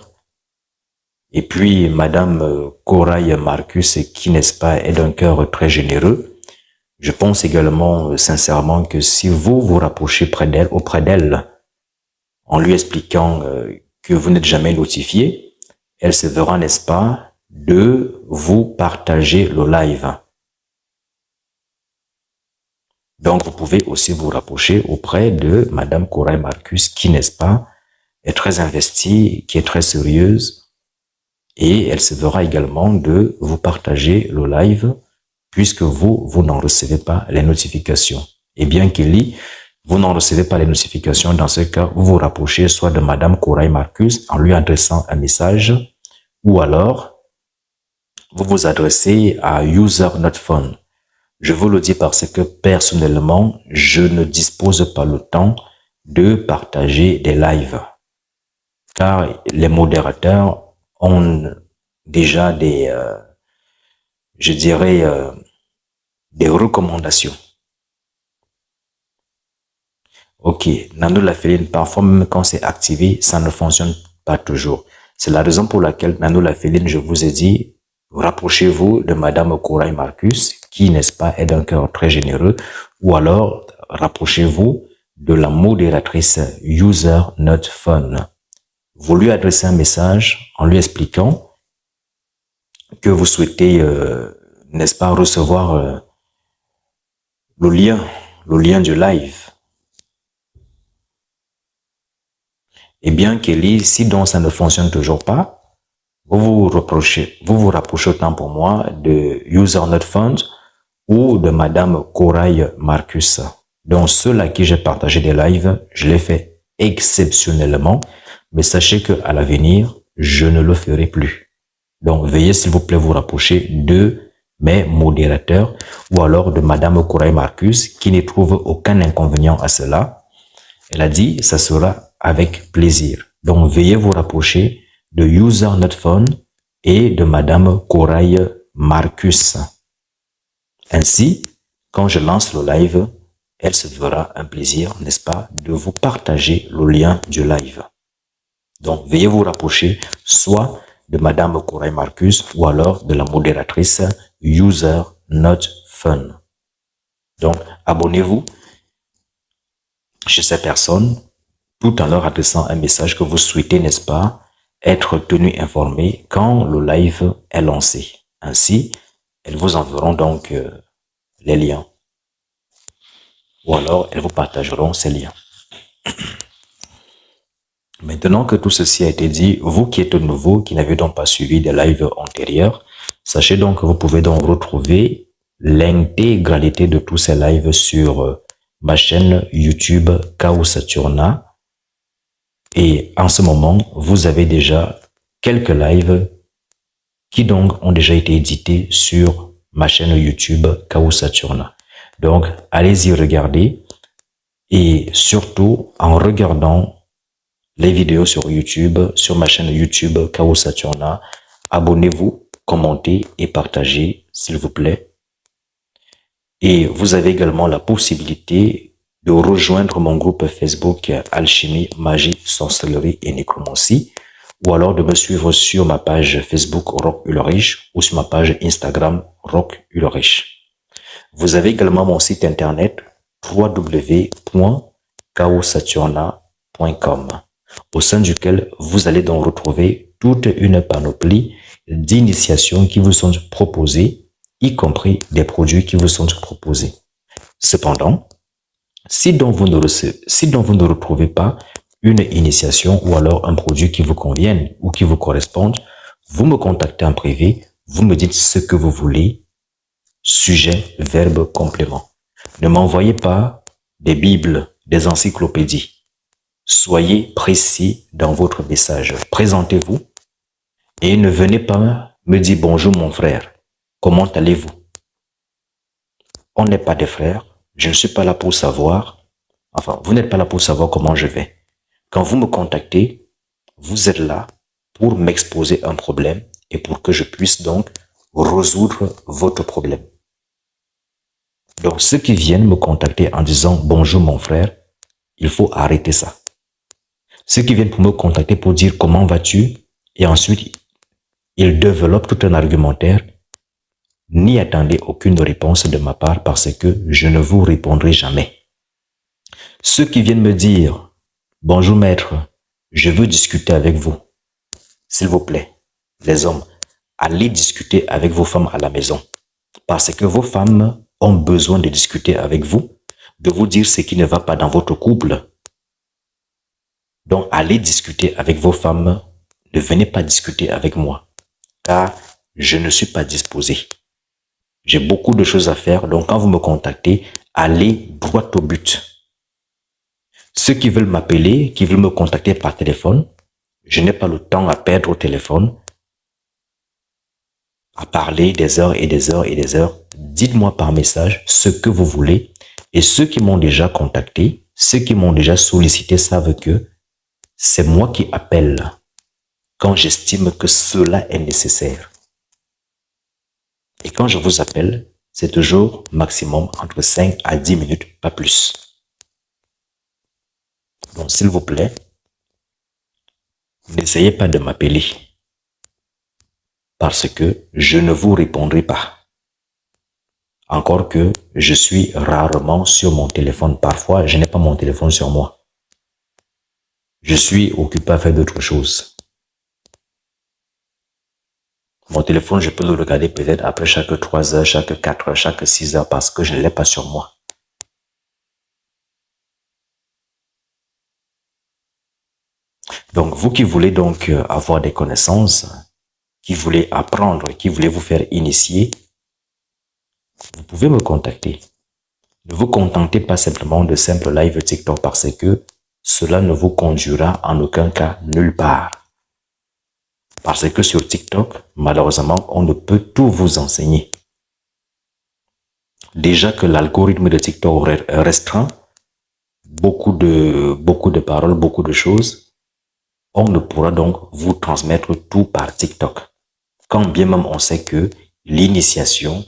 Speaker 1: Et puis, Madame Corail Marcus, qui n'est-ce pas, est d'un cœur très généreux, je pense également sincèrement que si vous vous rapprochez auprès d'elle, en lui expliquant que vous n'êtes jamais notifié, elle se verra, n'est-ce pas, de vous partager le live. Donc, vous pouvez aussi vous rapprocher auprès de Madame Corail Marcus, qui, n'est-ce pas, est très investie, qui est très sérieuse, et elle se verra également de vous partager le live, puisque vous n'en recevez pas les notifications. Et bien qu'il lit, vous n'en recevez pas les notifications, dans ce cas, vous vous rapprochez soit de Madame Corail Marcus en lui adressant un message, ou alors, vous vous adressez à User Not Phone. Je vous le dis parce que personnellement, je ne dispose pas le temps de partager des lives. Car les modérateurs ont déjà des, je dirais, des recommandations. Ok, Nano la féline, parfois même quand c'est activé, ça ne fonctionne pas toujours. C'est la raison pour laquelle Nano la féline, je vous ai dit, rapprochez-vous de Madame Corail Marcus, qui, n'est-ce pas, est d'un cœur très généreux, ou alors rapprochez-vous de la modératrice User Not Fun. Vous lui adressez un message en lui expliquant que vous souhaitez, n'est-ce pas, recevoir le lien, le lien du live. Eh bien, Kelly, si donc ça ne fonctionne toujours pas, vous vous rapprochez autant pour moi de User Not Fund ou de Madame Corail Marcus. Donc, ceux à qui j'ai partagé des lives, je l'ai fait exceptionnellement, mais sachez que à l'avenir, je ne le ferai plus. Donc, veuillez s'il vous plaît vous rapprocher de mes modérateurs ou alors de Madame Corail Marcus qui ne trouve aucun inconvénient à cela. Elle a dit, ça sera avec plaisir. Donc, veuillez vous rapprocher de User Not Phone et de Madame Corail Marcus. Ainsi, quand je lance le live, elle se fera un plaisir, n'est-ce pas, de vous partager le lien du live. Donc, veuillez vous rapprocher soit de Madame Corail Marcus ou alors de la modératrice User Not Fun. Donc, abonnez-vous chez ces personnes tout en leur adressant un message que vous souhaitez, n'est-ce pas, être tenu informé quand le live est lancé. Ainsi, elles vous enverront donc les liens. Ou alors, elles vous partageront ces liens. Maintenant que tout ceci a été dit, vous qui êtes nouveau, qui n'avez donc pas suivi des lives antérieurs, sachez donc que vous pouvez donc retrouver l'intégralité de tous ces lives sur ma chaîne YouTube Chaos Saturna. Et en ce moment, vous avez déjà quelques lives qui donc ont déjà été édités sur ma chaîne YouTube Chaos Saturna. Donc, allez-y regarder et surtout en regardant les vidéos sur YouTube, sur ma chaîne YouTube Chaos Saturna, abonnez-vous, commentez et partagez, s'il vous plaît. Et vous avez également la possibilité de rejoindre mon groupe Facebook Alchimie, Magie, Sorcellerie et Nécromancie, ou alors de me suivre sur ma page Facebook Rock Ulrich ou sur ma page Instagram Rock Ulrich. Vous avez également mon site internet www.chaosaturna.com, au sein duquel vous allez donc retrouver toute une panoplie d'initiations qui vous sont proposées, y compris des produits qui vous sont proposés. Cependant, si donc vous ne retrouvez pas une initiation ou alors un produit qui vous convienne ou qui vous corresponde, vous me contactez en privé, vous me dites ce que vous voulez, sujet, verbe, complément. Ne m'envoyez pas des bibles, des encyclopédies. Soyez précis dans votre message. Présentez-vous et ne venez pas me dire bonjour mon frère, comment allez-vous? On n'est pas des frères, je ne suis pas là pour savoir, enfin, vous n'êtes pas là pour savoir comment je vais. Quand vous me contactez, vous êtes là pour m'exposer un problème et pour que je puisse donc résoudre votre problème. Donc, ceux qui viennent me contacter en disant « Bonjour mon frère », il faut arrêter ça. Ceux qui viennent pour me contacter pour dire « Comment vas-tu » et ensuite, ils développent tout un argumentaire, n'y attendez aucune réponse de ma part parce que je ne vous répondrai jamais. Ceux qui viennent me dire « Bonjour maître, je veux discuter avec vous », s'il vous plaît, les hommes, allez discuter avec vos femmes à la maison parce que vos femmes ont besoin de discuter avec vous, de vous dire ce qui ne va pas dans votre couple. Donc, allez discuter avec vos femmes, ne venez pas discuter avec moi, car je ne suis pas disposé. J'ai beaucoup de choses à faire, donc quand vous me contactez, allez droit au but. Ceux qui veulent m'appeler, qui veulent me contacter par téléphone, je n'ai pas le temps à perdre au téléphone, à parler des heures et des heures et des heures. Dites-moi par message ce que vous voulez. Et ceux qui m'ont déjà contacté, ceux qui m'ont déjà sollicité savent que c'est moi qui appelle quand j'estime que cela est nécessaire. Et quand je vous appelle, c'est toujours maximum entre 5 à 10 minutes, pas plus. Donc, s'il vous plaît, n'essayez pas de m'appeler parce que je ne vous répondrai pas. Encore que je suis rarement sur mon téléphone. Parfois, je n'ai pas mon téléphone sur moi. Je suis occupé à faire d'autres choses. Mon téléphone, je peux le regarder peut-être après chaque 3 heures, chaque 4 heures, chaque 6 heures parce que je ne l'ai pas sur moi. Donc, vous qui voulez donc avoir des connaissances, qui voulez apprendre, qui voulez vous faire initier, vous pouvez me contacter. Ne vous contentez pas simplement de simples live TikTok parce que cela ne vous conduira en aucun cas nulle part. Parce que sur TikTok, malheureusement, on ne peut tout vous enseigner. Déjà que l'algorithme de TikTok restreint beaucoup de paroles, beaucoup de choses, on ne pourra donc vous transmettre tout par TikTok. Quand bien même on sait que l'initiation,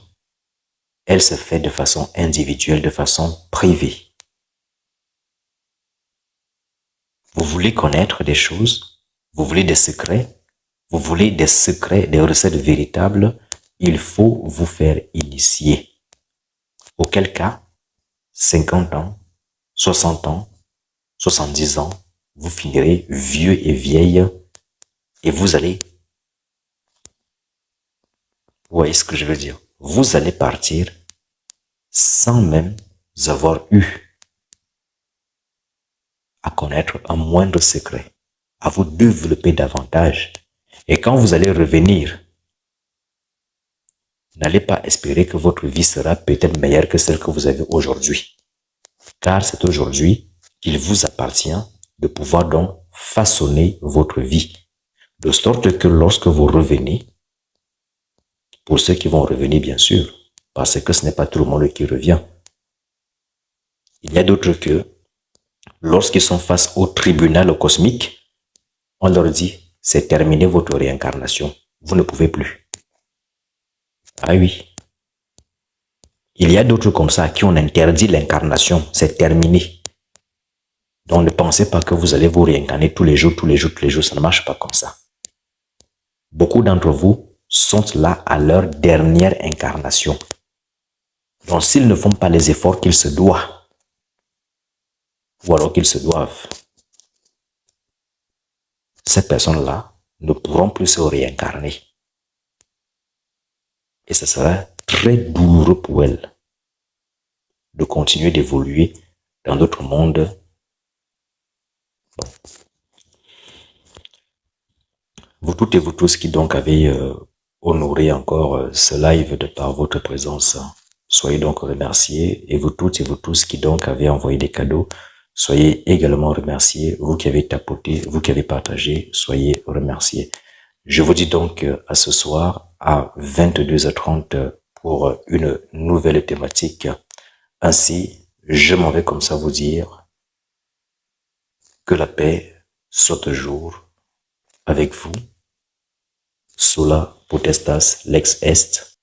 Speaker 1: elle se fait de façon individuelle, de façon privée. Vous voulez connaître des choses, vous voulez des secrets, vous voulez des secrets, des recettes véritables, il faut vous faire initier. Auquel cas, 50 ans, 60 ans, 70 ans, vous finirez vieux et vieille et vous allez, vous voyez ce que je veux dire, vous allez partir sans même avoir eu à connaître un moindre secret, à vous développer davantage. Et quand vous allez revenir, n'allez pas espérer que votre vie sera peut-être meilleure que celle que vous avez aujourd'hui. Car c'est aujourd'hui qu'il vous appartient de pouvoir donc façonner votre vie. De sorte que lorsque vous revenez, pour ceux qui vont revenir bien sûr, parce que ce n'est pas tout le monde qui revient, il y a d'autres que lorsqu'ils sont face au tribunal cosmique, on leur dit, c'est terminé votre réincarnation, vous ne pouvez plus. Ah oui. Il y a d'autres comme ça à qui on interdit l'incarnation, c'est terminé. Donc ne pensez pas que vous allez vous réincarner tous les jours, ça ne marche pas comme ça. Beaucoup d'entre vous sont là à leur dernière incarnation. Donc s'ils ne font pas les efforts qu'ils se doivent, ou alors qu'ils se doivent, ces personnes-là ne pourront plus se réincarner. Et ce sera très douloureux pour elles de continuer d'évoluer dans d'autres mondes. Bon. Vous toutes et vous tous qui donc avez honoré encore ce live de par votre présence, soyez donc remerciés. Et vous toutes et vous tous qui donc avez envoyé des cadeaux, soyez également remerciés. Vous qui avez tapoté, vous qui avez partagé, soyez remerciés. Je vous dis donc à ce soir à 22h30 pour une nouvelle thématique. Ainsi, je m'en vais comme ça vous dire que la paix soit toujours avec vous. Sola potestas lex est.